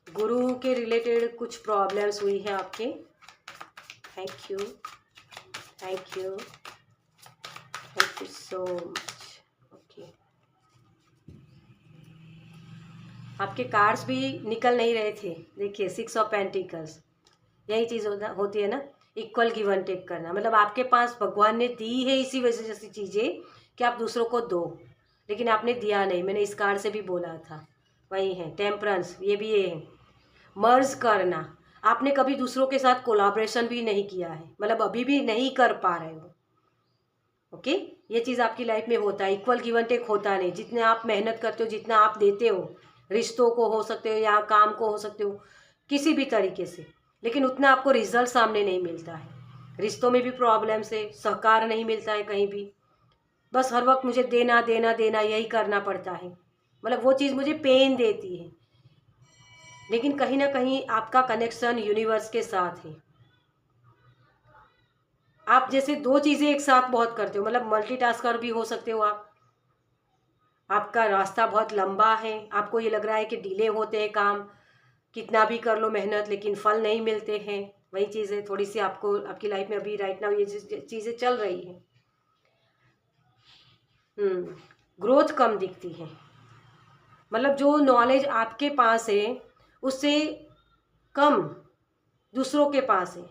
S1: गुरु के रिलेटेड कुछ प्रॉब्लम्स हुई है आपके। Thank you, thank you, thank you so much. Okay, आपके कार्ड्स भी निकल नहीं रहे थे। देखिए, 6 ऑफ पेंटिकल्स, यही चीज़ होती है ना, इक्वल गिव एंड टेक करना। मतलब आपके पास भगवान ने दी है इसी वजह से जैसी चीज़ें कि आप दूसरों को दो, लेकिन आपने दिया नहीं। मैंने इस कार्ड से भी बोला था, वही है टेम्परेंस। ये भी ये है मर्ज करना। आपने कभी दूसरों के साथ कोलाब्रेशन भी नहीं किया है, मतलब अभी भी नहीं कर पा रहे हो। ओके, ये चीज़ आपकी लाइफ में होता है, इक्वल गिव एंड टेक होता नहीं। जितने आप मेहनत करते हो, जितना आप देते हो, रिश्तों को हो सकते हो या काम को हो सकते हो, किसी भी तरीके से, लेकिन उतना आपको रिजल्ट सामने नहीं मिलता है। रिश्तों में भी प्रॉब्लम से सहकार नहीं मिलता है कहीं भी। बस हर वक्त मुझे देना देना देना यही करना पड़ता है, मतलब वो चीज़ मुझे पेन देती है। लेकिन कहीं ना कहीं आपका कनेक्शन यूनिवर्स के साथ है। आप जैसे दो चीज़ें एक साथ बहुत करते हो, मतलब मल्टीटास्कर भी हो सकते हो आप। आपका रास्ता बहुत लंबा है, आपको ये लग रहा है कि डिले होते हैं काम, कितना भी कर लो मेहनत लेकिन फल नहीं मिलते हैं। वही चीज़ है, थोड़ी सी आपको आपकी लाइफ में अभी राइट नाउ ये चीज़ें चल रही हैं। ग्रोथ कम दिखती है, मतलब जो नॉलेज आपके पास है उससे कम दूसरों के पास है।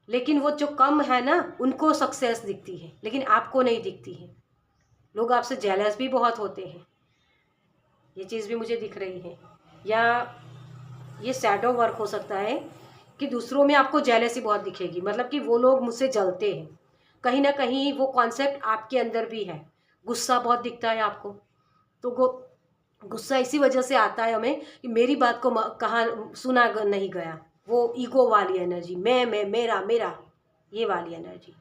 S1: लेकिन वो जो कम है ना, उनको सक्सेस दिखती है लेकिन आपको नहीं दिखती है। लोग आपसे जेलस भी बहुत होते हैं, ये चीज़ भी मुझे दिख रही है। या ये शैडो वर्क हो सकता है कि दूसरों में आपको जेलसी बहुत दिखेगी, मतलब कि वो लोग मुझसे जलते हैं। कहीं ना कहीं वो कॉन्सेप्ट आपके अंदर भी है। गुस्सा बहुत दिखता है आपको, तो गुस्सा इसी वजह से आता है हमें कि मेरी बात को कहाँ सुना नहीं गया। वो ईगो वाली एनर्जी, मैं मेरा मेरा, ये वाली एनर्जी।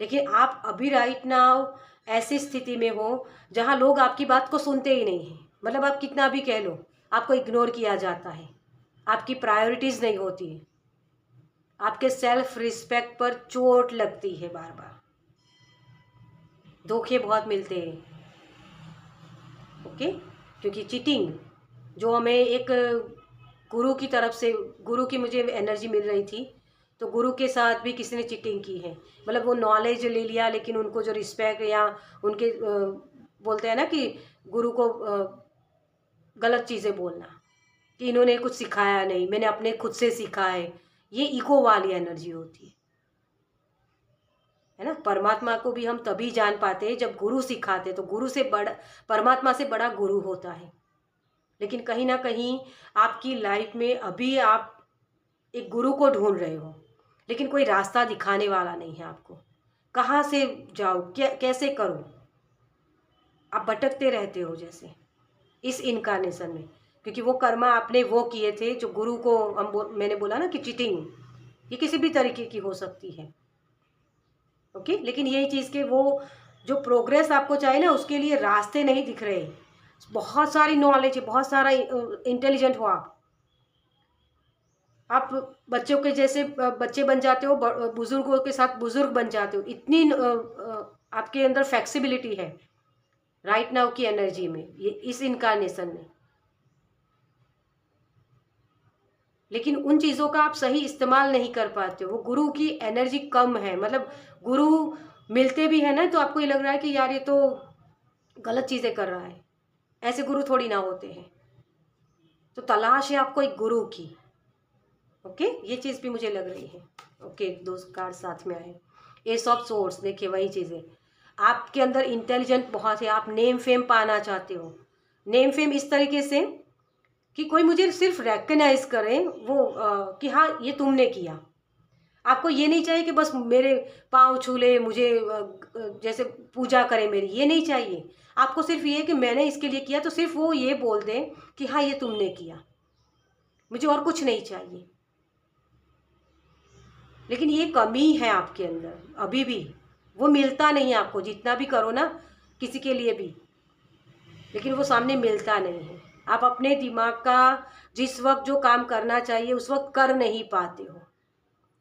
S1: लेकिन आप अभी राइट नाउ ऐसी स्थिति में हो जहाँ लोग आपकी बात को सुनते ही नहीं हैं। मतलब आप कितना भी कह लो, आपको इग्नोर किया जाता है, आपकी प्रायोरिटीज़ नहीं होती है, आपके सेल्फ रिस्पेक्ट पर चोट लगती है, बार बार धोखे बहुत मिलते हैं। ओके, क्योंकि चीटिंग जो हमें एक गुरु की तरफ से, गुरु की मुझे एनर्जी मिल रही थी, तो गुरु के साथ भी किसी ने चीटिंग की है। मतलब वो नॉलेज ले लिया लेकिन उनको जो रिस्पेक्ट या उनके बोलते हैं ना कि गुरु को गलत चीज़ें बोलना कि इन्होंने कुछ सिखाया नहीं, मैंने अपने खुद से सीखा है। ये ईगो वाली एनर्जी होती है। है ना। परमात्मा को भी हम तभी जान पाते हैं जब गुरु सिखाते, तो गुरु से बड़ा, परमात्मा से बड़ा गुरु होता है। लेकिन कहीं ना कहीं आपकी लाइफ में अभी आप एक गुरु को ढूंढ रहे हो, लेकिन कोई रास्ता दिखाने वाला नहीं है आपको। कहाँ से जाओ, क्या कैसे करो, आप भटकते रहते हो जैसे इस इनकारनेशन में, क्योंकि वो कर्मा आपने वो किए थे जो गुरु को मैंने बोला ना कि चीटिंग, ये किसी भी तरीके की हो सकती है। ओके, लेकिन यही चीज़ के वो जो प्रोग्रेस आपको चाहिए ना, उसके लिए रास्ते नहीं दिख रहे। बहुत सारी नॉलेज है, बहुत सारा इंटेलिजेंट हो आप बच्चों के जैसे बच्चे बन जाते हो, बुजुर्गों के साथ बुजुर्ग बन जाते हो। इतनी आपके अंदर फ्लेक्सिबिलिटी है राइट नाउ की एनर्जी में, ये इस इनकारनेशन में। लेकिन उन चीज़ों का आप सही इस्तेमाल नहीं कर पाते हो। वो गुरु की एनर्जी कम है, मतलब गुरु मिलते भी है ना तो आपको ये लग रहा है कि यार ये तो गलत चीज़ें कर रहा है। ऐसे गुरु थोड़ी ना होते हैं। तो तलाश है आपको एक गुरु की। ओके, ये चीज़ भी मुझे लग रही है। ओके, दो कार्ड साथ में आए। एस ऑफ सोर्स, देखिए वही चीज़ें आपके अंदर इंटेलिजेंट बहुत है। आप नेम फेम पाना चाहते हो। नेम फेम इस तरीके से कि कोई मुझे सिर्फ रिकग्नाइज करे, वो कि हाँ ये तुमने किया। आपको ये नहीं चाहिए कि बस मेरे पाँव छू ले, मुझे जैसे पूजा करे मेरी, ये नहीं चाहिए। आपको सिर्फ ये कि मैंने इसके लिए किया, तो सिर्फ वो ये बोल दें कि हाँ ये तुमने किया, मुझे और कुछ नहीं चाहिए। लेकिन ये कमी है आपके अंदर अभी भी, वो मिलता नहीं है आपको, जितना भी करो ना किसी के लिए भी, लेकिन वो सामने मिलता नहीं है। आप अपने दिमाग का जिस वक्त जो काम करना चाहिए उस वक्त कर नहीं पाते हो,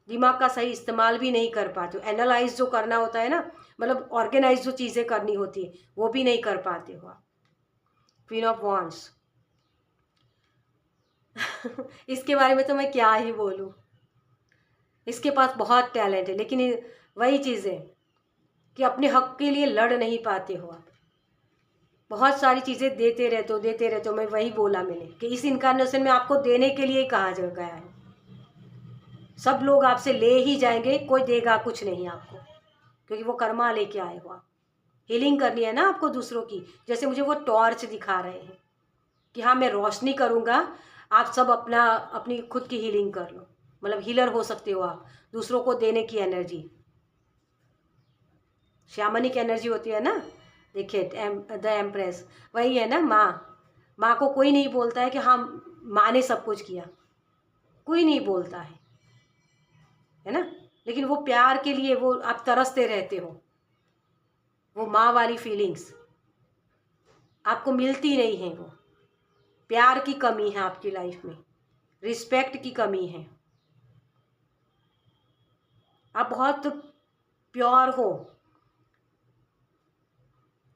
S1: दिमाग का सही इस्तेमाल भी नहीं कर पाते हो। एनालाइज जो करना होता है ना, मतलब ऑर्गेनाइज जो चीज़ें करनी होती है वो भी नहीं कर पाते हो आप। क्वीन ऑफ वॉन्ड्स इसके बारे में तो मैं क्या ही बोलूँ। इसके पास बहुत टैलेंट है, लेकिन वही चीज़ है कि अपने हक के लिए लड़ नहीं पाते हो आप। बहुत सारी चीज़ें देते रहते हो। मैं वही बोला मैंने कि इस इनकारनेशन में आपको देने के लिए कहा जा गया है। सब लोग आपसे ले ही जाएंगे, कोई देगा कुछ नहीं आपको, क्योंकि वो कर्मा लेके आए हो आप। हीलिंग करनी है ना आपको दूसरों की। जैसे मुझे वो टॉर्च दिखा रहे हैं कि हाँ मैं रोशनी करूँगा, आप सब अपना अपनी खुद की हीलिंग कर लो। मतलब हीलर हो सकते हो आप, दूसरों को देने की एनर्जी, शामनिक एनर्जी होती है ना। देखिए द एम्प्रेस वही है ना। माँ को कोई नहीं बोलता है कि हाँ माँ ने सब कुछ किया, कोई नहीं बोलता है ना। लेकिन वो प्यार के लिए वो आप तरसते रहते हो, वो माँ वाली फीलिंग्स आपको मिलती नहीं है। वो प्यार की कमी है आपकी लाइफ में, रिस्पेक्ट की कमी है। आप बहुत प्योर हो,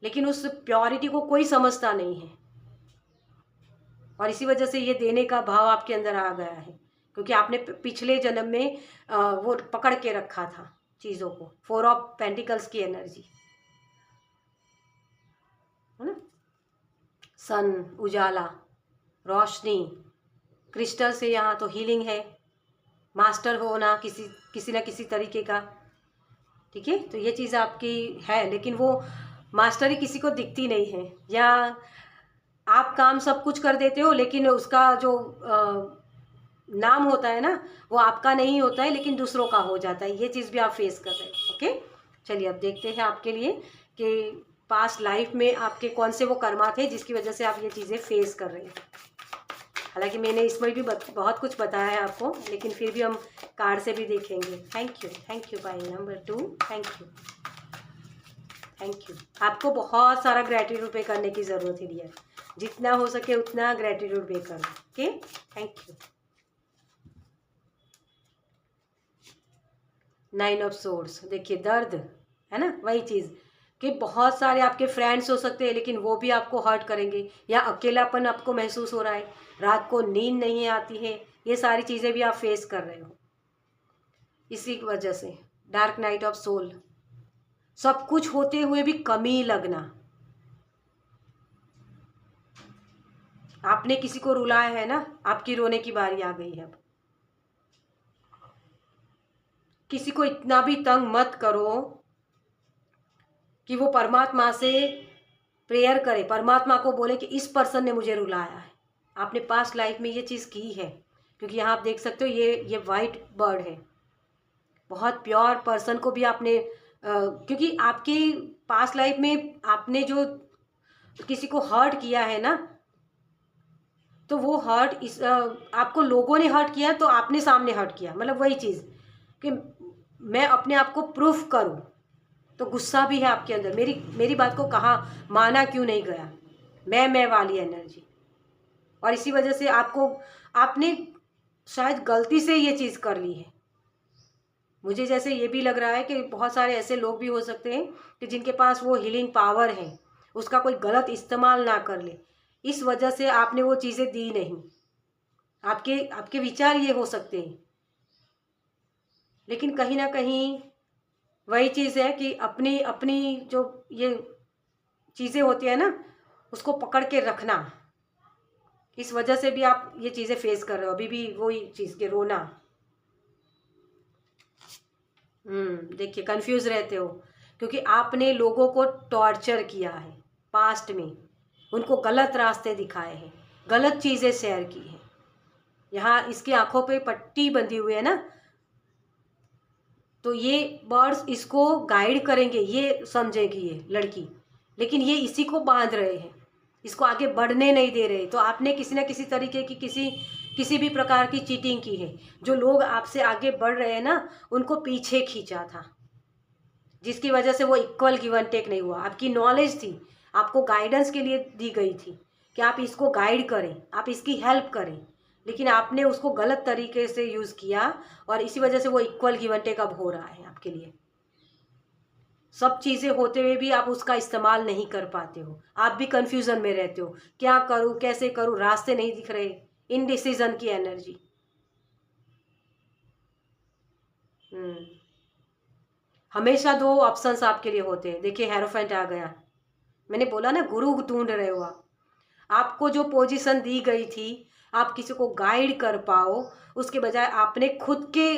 S1: लेकिन उस प्योरिटी को कोई समझता नहीं है, और इसी वजह से ये देने का भाव आपके अंदर आ गया है, क्योंकि आपने पिछले जन्म में वो पकड़ के रखा था चीज़ों को। 4 ऑफ पेंटिकल्स की एनर्जी है ना। सन, उजाला, रोशनी, क्रिस्टल से यहाँ तो हीलिंग है, मास्टर होना किसी ना किसी तरीके का। ठीक है, तो ये चीज़ आपकी है, लेकिन वो मास्टरी किसी को दिखती नहीं है। या आप काम सब कुछ कर देते हो, लेकिन उसका जो नाम होता है ना वो आपका नहीं होता है, लेकिन दूसरों का हो जाता है। ये चीज़ भी आप फेस कर रहे हो। ओके, चलिए अब देखते हैं आपके लिए कि पास्ट लाइफ में आपके कौन से वो कर्मा थे जिसकी वजह से आप ये चीज़ें फेस कर रहे हैं। हालांकि मैंने इसमें भी बहुत कुछ बताया है आपको, लेकिन फिर भी हम कार्ड से भी देखेंगे। Thank you by number 2। Thank you. आपको बहुत सारा ग्रेटिट्यूड पे करने की ज़रूरत है डियर, जितना हो सके उतना ग्रेटिट्यूड पे करो। Okay, thank you. 9 of swords, देखिए दर्द है ना, वही चीज़ कि बहुत सारे आपके फ्रेंड्स हो सकते हैं, लेकिन वो भी आपको हर्ट करेंगे, या अकेलापन आपको महसूस हो रहा है, रात को नींद नहीं आती है, ये सारी चीज़ें भी आप फेस कर रहे हो। इसी की वजह से डार्क नाइट ऑफ सोल, सब कुछ होते हुए भी कमी लगना। आपने किसी को रुलाया है ना, आपकी रोने की बारी आ गई है अब। किसी को इतना भी तंग मत करो कि वो परमात्मा से प्रेयर करे, परमात्मा को बोले कि इस पर्सन ने मुझे रुलाया है, आपने पास्ट लाइफ में ये चीज़ की है। क्योंकि यहाँ आप देख सकते हो ये वाइट बर्ड है, बहुत प्योर पर्सन को भी आपने क्योंकि आपकी पास्ट लाइफ में आपने जो किसी को हर्ट किया है ना, तो वो हर्ट आपको लोगों ने हर्ट किया तो आपने सामने हर्ट किया, मतलब वही चीज़ कि मैं अपने आप को प्रूफ करूं, तो गुस्सा भी है आपके अंदर, मेरी बात को कहा माना क्यों नहीं गया, मैं वाली एनर्जी। और इसी वजह से आपने शायद गलती से ये चीज़ कर ली है। मुझे जैसे ये भी लग रहा है कि बहुत सारे ऐसे लोग भी हो सकते हैं कि जिनके पास वो हीलिंग पावर है, उसका कोई गलत इस्तेमाल ना कर ले, इस वजह से आपने वो चीज़ें दी नहीं। आपके विचार ये हो सकते हैं, लेकिन कहीं ना कहीं वही चीज़ है कि अपनी अपनी जो ये चीज़ें होती है ना, उसको पकड़ के रखना। इस वजह से भी आप ये चीज़ें फेस कर रहे हो, अभी भी वही चीज़ के रोना। देखिए कंफ्यूज रहते हो क्योंकि आपने लोगों को टॉर्चर किया है पास्ट में, उनको गलत रास्ते दिखाए हैं, गलत चीज़ें शेयर की हैं। यहाँ इसकी आंखों पे पट्टी बंधी हुई है ना, तो ये बर्ड्स इसको गाइड करेंगे, ये समझेगी ये लड़की, लेकिन ये इसी को बांध रहे हैं, इसको आगे बढ़ने नहीं दे रहे। तो आपने किसी ना किसी तरीके की किसी भी प्रकार की चीटिंग की है। जो लोग आपसे आगे बढ़ रहे हैं ना, उनको पीछे खींचा था, जिसकी वजह से वो इक्वल गिव एंड टेक नहीं हुआ। आपकी नॉलेज थी, आपको गाइडेंस के लिए दी गई थी कि आप इसको गाइड करें, आप इसकी हेल्प करें, लेकिन आपने उसको गलत तरीके से यूज़ किया और इसी वजह से वो इक्वल गिव एंड टेक अब हो रहा है आपके लिए। सब चीज़ें होते हुए भी आप उसका इस्तेमाल नहीं कर पाते हो, आप भी कंफ्यूजन में रहते हो, क्या करूँ कैसे करूँ, रास्ते नहीं दिख रहे, इनडिसीजन की एनर्जी। हमेशा दो ऑप्शंस आपके लिए होते हैं। देखिए हेरोफेंट आ गया, मैंने बोला ना गुरु ढूंढ रहे हो आप। आपको जो पोजीशन दी गई थी, आप किसी को गाइड कर पाओ, उसके बजाय आपने खुद के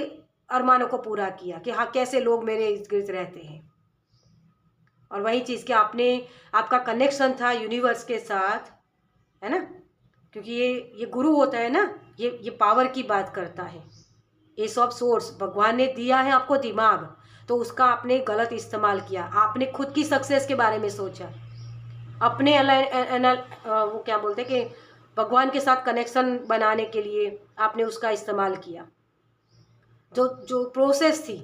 S1: अरमानों को पूरा किया कि हाँ कैसे लोग मेरे इर्द गिर्द रहते हैं। और वही चीज़ कि आपका कनेक्शन था यूनिवर्स के साथ, है ना, क्योंकि ये गुरु होता है ना, ये पावर की बात करता है। एस ऑफ सोर्स, भगवान ने दिया है आपको दिमाग, तो उसका आपने गलत इस्तेमाल किया। आपने खुद की सक्सेस के बारे में सोचा, अपने वो क्या बोलते हैं कि भगवान के साथ कनेक्शन बनाने के लिए आपने उसका इस्तेमाल किया। जो जो प्रोसेस थी,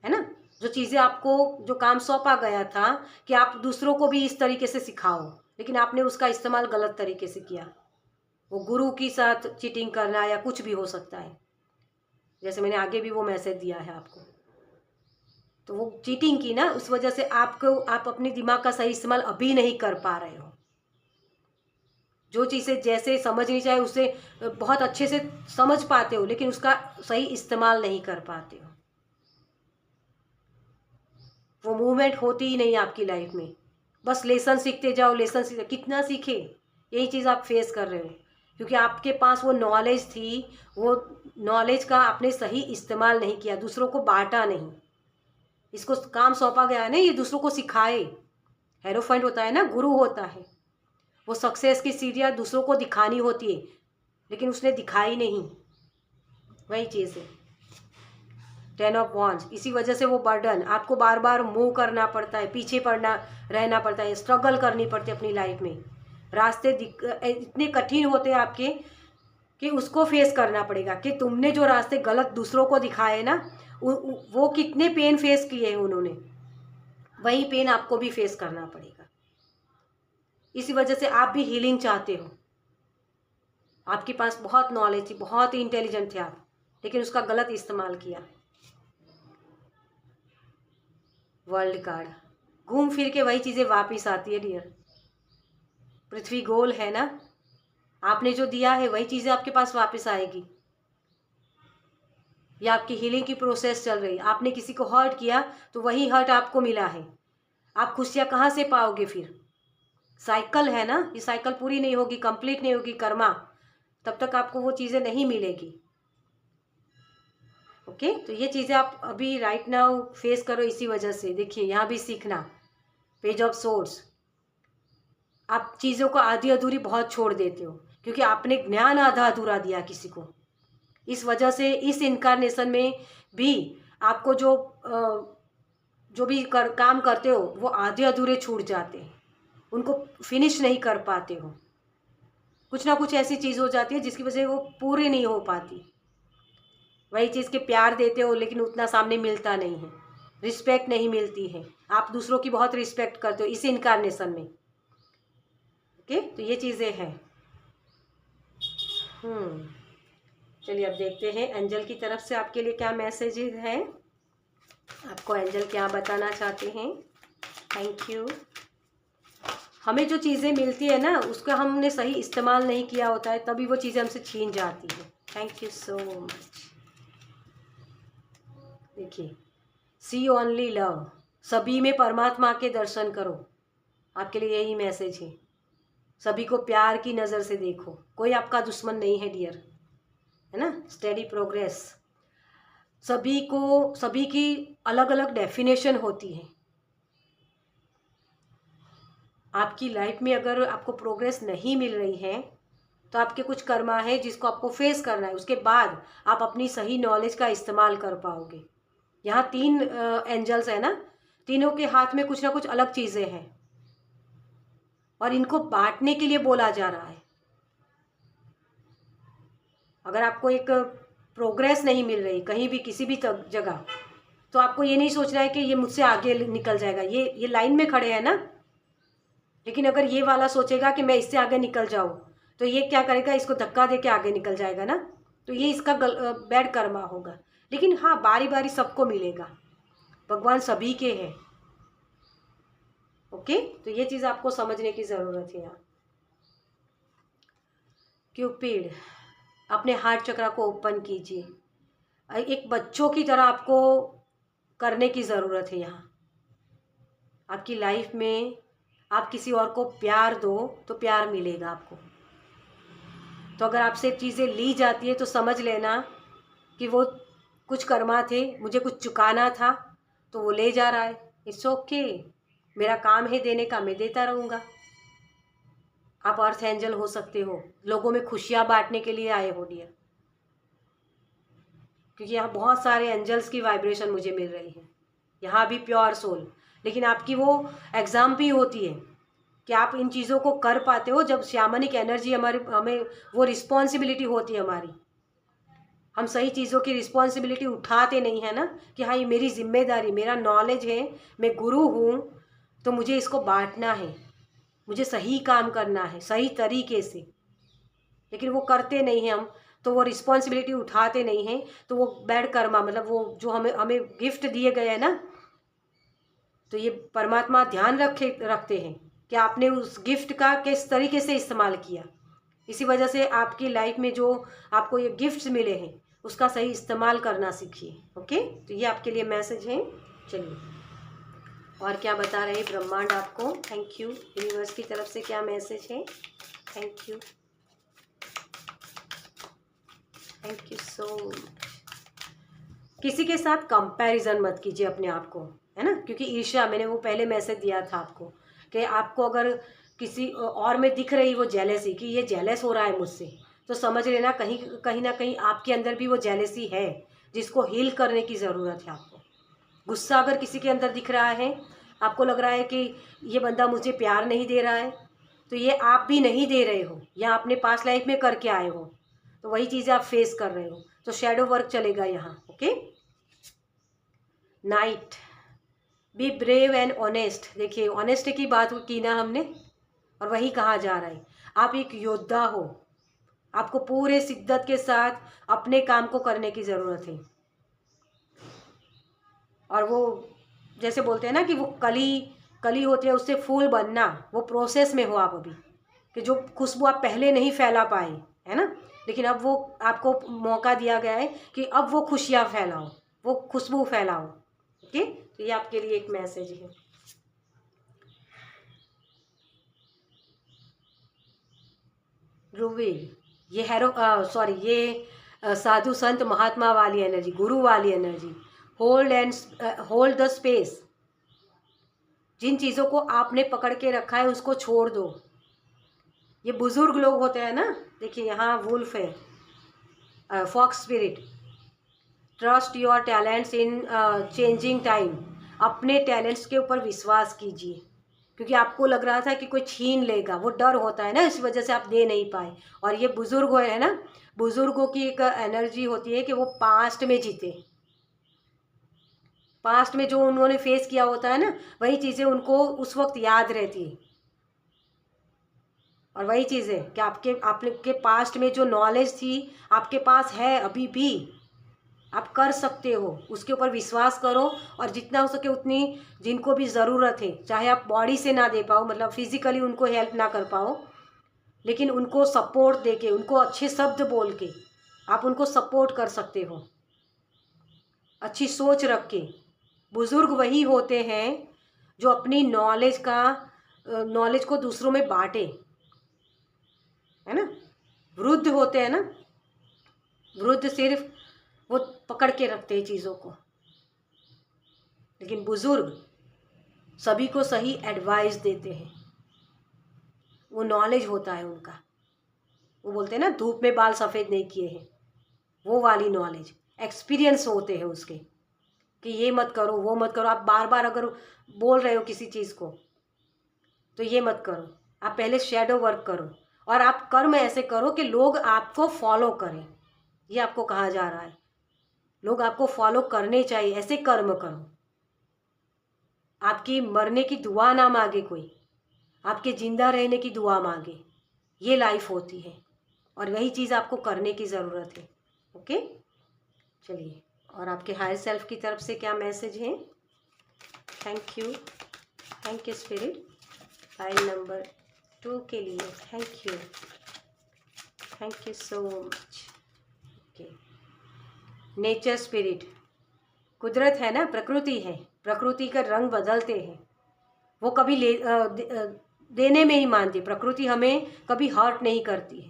S1: है ना, जो चीज़ें आपको जो काम सौंपा गया था कि आप दूसरों को भी इस तरीके से सिखाओ, लेकिन आपने उसका इस्तेमाल गलत तरीके से किया। वो गुरु के साथ चीटिंग करना या कुछ भी हो सकता है, जैसे मैंने आगे भी वो मैसेज दिया है आपको। तो वो चीटिंग की ना, उस वजह से आप अपने दिमाग का सही इस्तेमाल अभी नहीं कर पा रहे हो। जो चीज़ें जैसे समझनी चाहिए उसे बहुत अच्छे से समझ पाते हो, लेकिन उसका सही इस्तेमाल नहीं कर पाते हो। वो मूवमेंट होती ही नहीं आपकी लाइफ में, बस लेसन सीखते जाओ, लेसन सीखते, कितना सीखे, यही चीज़ आप फेस कर रहे हो। क्योंकि आपके पास वो नॉलेज थी, वो नॉलेज का आपने सही इस्तेमाल नहीं किया, दूसरों को बांटा नहीं। इसको काम सौंपा गया है ना, ये दूसरों को सिखाए। हेरोफेंट होता है ना, गुरु होता है, वो सक्सेस की सीढ़ियाँ दूसरों को दिखानी होती है, लेकिन उसने दिखाई नहीं, वही चीज़ है। 10 ऑफ वॉन्ड्स, इसी वजह से वो बर्डन आपको बार बार मूव करना पड़ता है, पीछे पड़ना रहना पड़ता है, स्ट्रगल करनी पड़ती है अपनी लाइफ में। रास्ते इतने कठिन होते हैं आपके कि उसको फेस करना पड़ेगा कि तुमने जो रास्ते गलत दूसरों को दिखाए ना, वो कितने पेन फेस किए हैं उन्होंने, वही पेन आपको भी फेस करना पड़ेगा। इसी वजह से आप भी हीलिंग चाहते हो। आपके पास बहुत नॉलेज थी, बहुत ही इंटेलिजेंट थे आप, लेकिन उसका गलत इस्तेमाल किया। वर्ल्ड कार्ड, घूम फिर के वही चीज़ें वापस आती है डियर। पृथ्वी गोल है ना, आपने जो दिया है वही चीज़ें आपके पास वापस आएगी। या आपकी हीलिंग की प्रोसेस चल रही, आपने किसी को हर्ट किया तो वही हर्ट आपको मिला है। आप खुशियाँ कहाँ से पाओगे फिर? साइकिल है ना, ये साइकिल पूरी नहीं होगी, कंप्लीट नहीं होगी कर्मा, तब तक आपको वो चीज़ें नहीं मिलेगी। ओके, तो ये चीज़ें आप अभी राइट नाउ फेस करो। इसी वजह से देखिए यहाँ भी सीखना, पेज ऑफ सोर्स, आप चीज़ों को आधी अधूरी बहुत छोड़ देते हो क्योंकि आपने ज्ञान आधा अधूरा दिया किसी को। इस वजह से इस इनकारनेशन में भी आपको जो भी काम करते हो वो आधे अधूरे छूट जाते हैं, उनको फिनिश नहीं कर पाते हो। कुछ ना कुछ ऐसी चीज़ हो जाती है जिसकी वजह से वो पूरी नहीं हो पाती। वही चीज़ के प्यार देते हो लेकिन उतना सामने मिलता नहीं है, रिस्पेक्ट नहीं मिलती है। आप दूसरों की बहुत रिस्पेक्ट करते हो इस इनकारनेशन में। ओके, तो ये चीज़ें हैं। चलिए अब देखते हैं एंजल की तरफ से आपके लिए क्या मैसेजेस हैं, आपको एंजल क्या बताना चाहते हैं। Thank you. हमें जो चीज़ें मिलती है ना उसका हमने सही इस्तेमाल नहीं किया होता है, तभी वो चीज़ें हमसे छीन जाती है। Thank you so much. देखिए, सी ओनली लव, सभी में परमात्मा के दर्शन करो। आपके लिए यही मैसेज है। सभी को प्यार की नज़र से देखो, कोई आपका दुश्मन नहीं है डियर, है ना। स्टेडी प्रोग्रेस, सभी की अलग अलग डेफिनेशन होती है। आपकी लाइफ में अगर आपको प्रोग्रेस नहीं मिल रही है तो आपके कुछ कर्मा है जिसको आपको फेस करना है, उसके बाद आप अपनी सही नॉलेज का इस्तेमाल कर पाओगे। यहाँ 3 एंजल्स है ना, तीनों के हाथ में कुछ ना कुछ अलग चीज़ें हैं और इनको बांटने के लिए बोला जा रहा है। अगर आपको एक प्रोग्रेस नहीं मिल रही कहीं भी किसी भी जगह, तो आपको ये नहीं सोचना है कि ये मुझसे आगे निकल जाएगा। ये लाइन में खड़े हैं ना, लेकिन अगर ये वाला सोचेगा कि मैं इससे आगे निकल जाऊँ तो ये क्या करेगा, इसको धक्का दे के आगे निकल जाएगा ना, तो ये इसका बैड कर्मा होगा। लेकिन हाँ, बारी बारी सबको मिलेगा, भगवान सभी के हैं। ओके, तो ये चीज़ आपको समझने की ज़रूरत है। यहाँ क्यूपिड, अपने हार्ट चक्रा को ओपन कीजिए। एक बच्चों की तरह आपको करने की ज़रूरत है। यहाँ आपकी लाइफ में आप किसी और को प्यार दो तो प्यार मिलेगा आपको। तो अगर आपसे चीज़ें ली जाती है तो समझ लेना कि वो कुछ कर्मा थे, मुझे कुछ चुकाना था तो वो ले जा रहा है। इट्स ओके, मेरा काम है देने का, मैं देता रहूँगा। आप अर्थ एंजल हो सकते हो, लोगों में खुशियाँ बांटने के लिए आए हो डियर, क्योंकि यहाँ बहुत सारे एंजल्स की वाइब्रेशन मुझे मिल रही है। यहाँ भी प्योर सोल, लेकिन आपकी वो एग्ज़ाम भी होती है कि आप इन चीज़ों को कर पाते हो। जब शामनिक एनर्जी हमें वो रिस्पॉन्सिबिलिटी होती है हमारी, हम सही चीज़ों की रिस्पॉन्सिबिलिटी उठाते नहीं है ना कि हाँ ये मेरी जिम्मेदारी, मेरा नॉलेज है, मैं गुरु हूँ तो मुझे इसको बांटना है, मुझे सही काम करना है सही तरीके से। लेकिन वो करते नहीं हैं हम, तो वो रिस्पॉन्सिबिलिटी उठाते नहीं हैं, तो वो बैड कर्मा, मतलब वो जो हमें हमें गिफ्ट दिए गए हैं ना, तो ये परमात्मा ध्यान रखते हैं कि आपने उस गिफ्ट का किस तरीके से इस्तेमाल किया। इसी वजह से आपकी लाइफ में जो आपको ये गिफ्ट्स मिले हैं उसका सही इस्तेमाल करना सीखिए। ओके, तो ये आपके लिए मैसेज है। चलिए और क्या बता रहे हैं ब्रह्मांड आपको। Thank you. यूनिवर्स की तरफ से क्या मैसेज है। Thank you, thank you so much. किसी के साथ कंपैरिजन मत कीजिए अपने आप को, है ना, क्योंकि ईर्ष्या, मैंने वो पहले मैसेज दिया था आपको कि आपको अगर किसी और में दिख रही वो जेलेसी कि ये जेलस हो रहा है मुझसे, तो समझ लेना कहीं कहीं ना कहीं आपके अंदर भी वो जेलेसी है जिसको हील करने की ज़रूरत है आपको। गुस्सा अगर किसी के अंदर दिख रहा है, आपको लग रहा है कि ये बंदा मुझे प्यार नहीं दे रहा है, तो ये आप भी नहीं दे रहे हो या अपने पास्ट लाइफ में करके आए हो, तो वही चीज़ें आप फेस कर रहे हो, तो शेडो वर्क चलेगा यहाँ। Okay, night, be brave and honest. देखिए ऑनेस्ट की बात की ना हमने, और वही कहा जा रहा है आप एक योद्धा हो, आपको पूरे शिद्दत के साथ अपने काम को करने की ज़रूरत है। और वो जैसे बोलते हैं ना कि वो कली कली होती है, उससे फूल बनना, वो प्रोसेस में हो आप अभी, कि जो खुशबू आप पहले नहीं फैला पाए, है ना, लेकिन अब वो आपको मौका दिया गया है कि अब वो खुशियाँ फैलाओ, वो खुशबू फैलाओ। ओके, तो ये आपके लिए एक मैसेज है। रुबी, ये सॉरी, ये साधु संत महात्मा वाली एनर्जी, गुरु वाली एनर्जी। Hold the space. जिन चीज़ों को आपने पकड़ के रखा है उसको छोड़ दो। ये बुजुर्ग लोग होते हैं ना, देखिए यहाँ वुल्फ है, fox spirit. Trust your talents in changing time. अपने टैलेंट्स के ऊपर विश्वास कीजिए, क्योंकि आपको लग रहा था कि कोई छीन लेगा, वो डर होता है ना, इस वजह से आप दे नहीं पाए। और ये बुजुर्ग है ना, बुजुर्गों की एक एनर्जी होती है कि वो पास्ट में जीते। पास्ट में जो उन्होंने फेस किया होता है ना, वही चीज़ें उनको उस वक्त याद रहती है। और वही चीज़ है कि आपके पास्ट में जो नॉलेज थी आपके पास है, अभी भी आप कर सकते हो। उसके ऊपर विश्वास करो और जितना हो सके उतनी, जिनको भी ज़रूरत है, चाहे आप बॉडी से ना दे पाओ, मतलब फिजिकली उनको हेल्प ना कर पाओ, लेकिन उनको सपोर्ट देके, उनको अच्छे शब्द बोल के आप उनको सपोर्ट कर सकते हो, अच्छी सोच रख के। बुज़ुर्ग वही होते हैं जो अपनी नॉलेज को दूसरों में बांटे, है ना। वृद्ध होते हैं ना, वृद्ध सिर्फ वो पकड़ के रखते हैं चीज़ों को, लेकिन बुजुर्ग सभी को सही एडवाइस देते हैं। वो नॉलेज होता है उनका, वो बोलते हैं ना धूप में बाल सफ़ेद नहीं किए हैं, वो वाली नॉलेज, एक्सपीरियंस होते हैं उसके कि ये मत करो, वो मत करो। आप बार बार अगर बोल रहे हो किसी चीज़ को तो ये मत करो, आप पहले शैडो वर्क करो और आप कर्म ऐसे करो कि लोग आपको फॉलो करें। ये आपको कहा जा रहा है, लोग आपको फॉलो करने चाहिए, ऐसे कर्म करो। आपकी मरने की दुआ ना मांगे कोई, आपके ज़िंदा रहने की दुआ मांगे। ये लाइफ होती है और वही चीज़ आपको करने की ज़रूरत है। ओके, चलिए, और आपके हायर सेल्फ की तरफ से क्या मैसेज है? Thank you spirit. File number 2 के लिए thank you so much. Okay, nature spirit, कुदरत है ना, प्रकृति है, प्रकृति का रंग बदलते हैं। वो कभी देने में ही मानती, प्रकृति हमें कभी हर्ट नहीं करती है,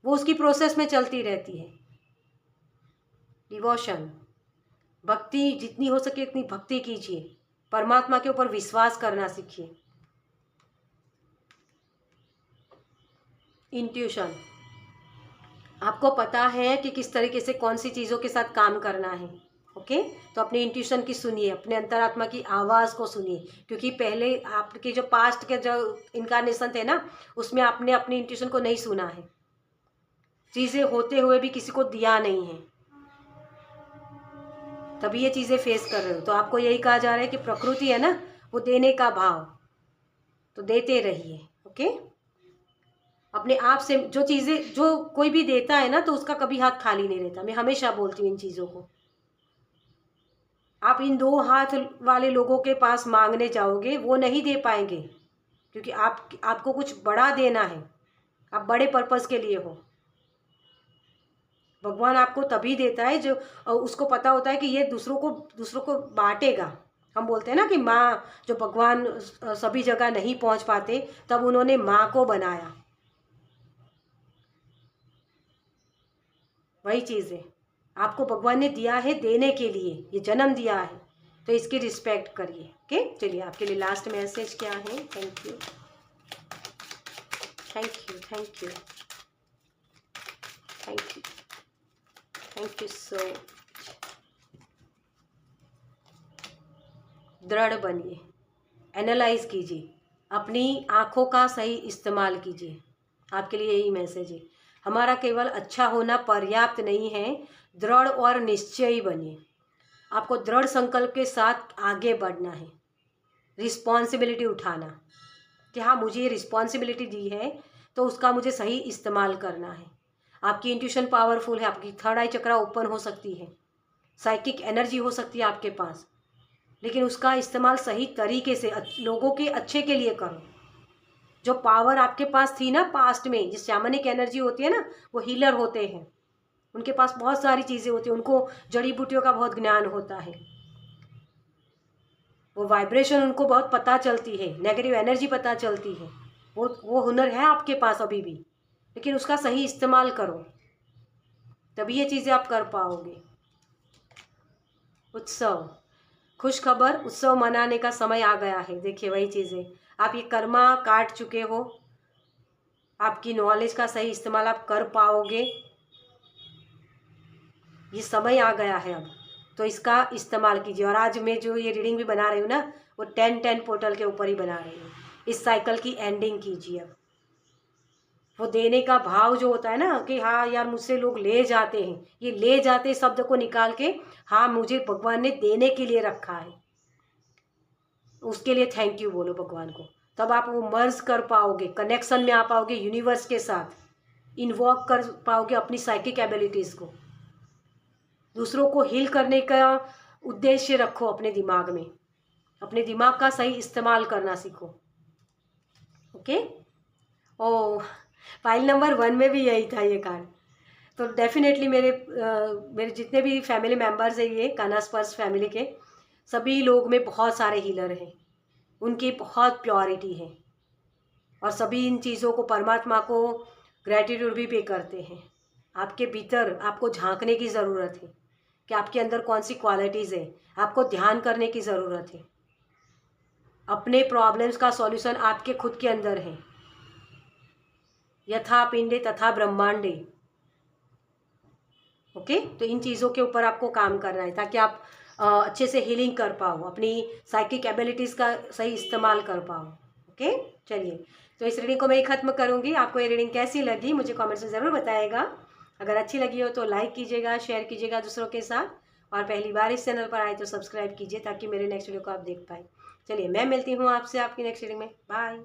S1: वो उसकी प्रोसेस में चलती रहती है। डिवोशन, भक्ति, जितनी हो सके उतनी भक्ति कीजिए, परमात्मा के ऊपर विश्वास करना सीखिए। इंट्यूशन, आपको पता है कि किस तरीके से कौन सी चीज़ों के साथ काम करना है। ओके, तो अपने इंट्यूशन की सुनिए, अपने अंतरात्मा की आवाज़ को सुनिए, क्योंकि पहले आपके जो पास्ट के जो इनकारनेशन थे ना, उसमें आपने अपनी इंट्यूशन को नहीं सुना है, चीज़ें होते हुए भी किसी को दिया नहीं है, तभी ये चीज़ें फेस कर रहे हो। तो आपको यही कहा जा रहा है कि प्रकृति है ना, वो देने का भाव, तो देते रहिए। ओके, अपने आप से जो चीज़ें, जो कोई भी देता है ना, तो उसका कभी हाथ खाली नहीं रहता। मैं हमेशा बोलती हूँ इन चीज़ों को। आप इन 2 हाथ वाले लोगों के पास मांगने जाओगे, वो नहीं दे पाएंगे, क्योंकि आपको कुछ बड़ा देना है, आप बड़े पर्पस के लिए हो। भगवान आपको तभी देता है जो उसको पता होता है कि ये दूसरों को बांटेगा। हम बोलते हैं ना कि माँ, जो भगवान सभी जगह नहीं पहुँच पाते, तब उन्होंने माँ को बनाया। वही चीज़ है, आपको भगवान ने दिया है देने के लिए, ये जन्म दिया है, तो इसकी रिस्पेक्ट करिए। ओके, चलिए, आपके लिए लास्ट मैसेज क्या है? Thank you so much. दृढ़ बनिए, एनालाइज कीजिए, अपनी आँखों का सही इस्तेमाल कीजिए। आपके लिए यही मैसेज है। हमारा केवल अच्छा होना पर्याप्त नहीं है, दृढ़ और निश्चयी बनिए। आपको दृढ़ संकल्प के साथ आगे बढ़ना है, रिस्पॉन्सिबिलिटी उठाना कि हाँ, मुझे ये रिस्पॉन्सिबिलिटी दी है, तो उसका मुझे सही इस्तेमाल करना है। आपकी इंट्यूशन पावरफुल है, आपकी थर्ड आई चक्रा ओपन हो सकती है, साइकिक एनर्जी हो सकती है आपके पास, लेकिन उसका इस्तेमाल सही तरीके से लोगों के अच्छे के लिए करो। जो पावर आपके पास थी ना पास्ट में, जिस शैमनिक एनर्जी होती है ना, वो हीलर होते हैं, उनके पास बहुत सारी चीज़ें होती हैं, उनको जड़ी बूटियों का बहुत ज्ञान होता है, वो वाइब्रेशन उनको बहुत पता चलती है, नेगेटिव एनर्जी पता चलती है, वो हुनर है आपके पास अभी भी, लेकिन उसका सही इस्तेमाल करो। तभी ये चीज़ें आप कर पाओगे। उत्सव, खुश खबर, उत्सव मनाने का समय आ गया है। देखिए वही चीज़ें, आप ये कर्मा काट चुके हो, आपकी नॉलेज का सही इस्तेमाल आप कर पाओगे, ये समय आ गया है अब, तो इसका इस्तेमाल कीजिए। और आज मैं जो ये रीडिंग भी बना रही हूँ ना, वो 10-10 पोर्टल के ऊपर ही बना रही हूँ। इस साइकिल की एंडिंग कीजिए अब। वो देने का भाव जो होता है ना कि हाँ यार मुझसे लोग ले जाते हैं, ये ले जाते शब्द को निकाल के हाँ मुझे भगवान ने देने के लिए रखा है, उसके लिए थैंक यू बोलो भगवान को। तब आप वो मर्ज कर पाओगे, कनेक्शन में आ पाओगे यूनिवर्स के साथ, इन्वॉक कर पाओगे अपनी साइकिक एबिलिटीज़ को। दूसरों को हील करने का उद्देश्य रखो अपने दिमाग में, अपने दिमाग का सही इस्तेमाल करना सीखो। ओके। ओ, फाइल नंबर 1 में भी यही था ये कार्ड। तो डेफिनेटली मेरे जितने भी फैमिली मेम्बर्स हैं, ये कान्हा स्पर्श फैमिली के सभी लोग में बहुत सारे हीलर हैं, उनकी बहुत प्योरिटी है, और सभी इन चीज़ों को परमात्मा को ग्रैटिट्यूड भी पे करते हैं। आपके भीतर आपको झांकने की ज़रूरत है कि आपके अंदर कौन सी क्वालिटीज़ है, आपको ध्यान करने की ज़रूरत है। अपने प्रॉब्लम्स का सॉल्यूशन आपके खुद के अंदर है। यथा पिंडे तथा ब्रह्मांडे। ओके, तो इन चीज़ों के ऊपर आपको काम करना है ताकि आप अच्छे से हीलिंग कर पाओ, अपनी साइकिक एबिलिटीज़ का सही इस्तेमाल कर पाओ। ओके, चलिए, तो इस रीडिंग को मैं ख़त्म करूँगी। आपको ये रीडिंग कैसी लगी मुझे कमेंट्स में ज़रूर बताइएगा। अगर अच्छी लगी हो तो लाइक कीजिएगा, शेयर कीजिएगा दूसरों के साथ, और पहली बार इस चैनल पर आए तो सब्सक्राइब कीजिए ताकि मेरे नेक्स्ट वीडियो को आप देख पाए। चलिए, मैं मिलती हूँ आपसे आपकी नेक्स्ट रीडिंग में। बाय।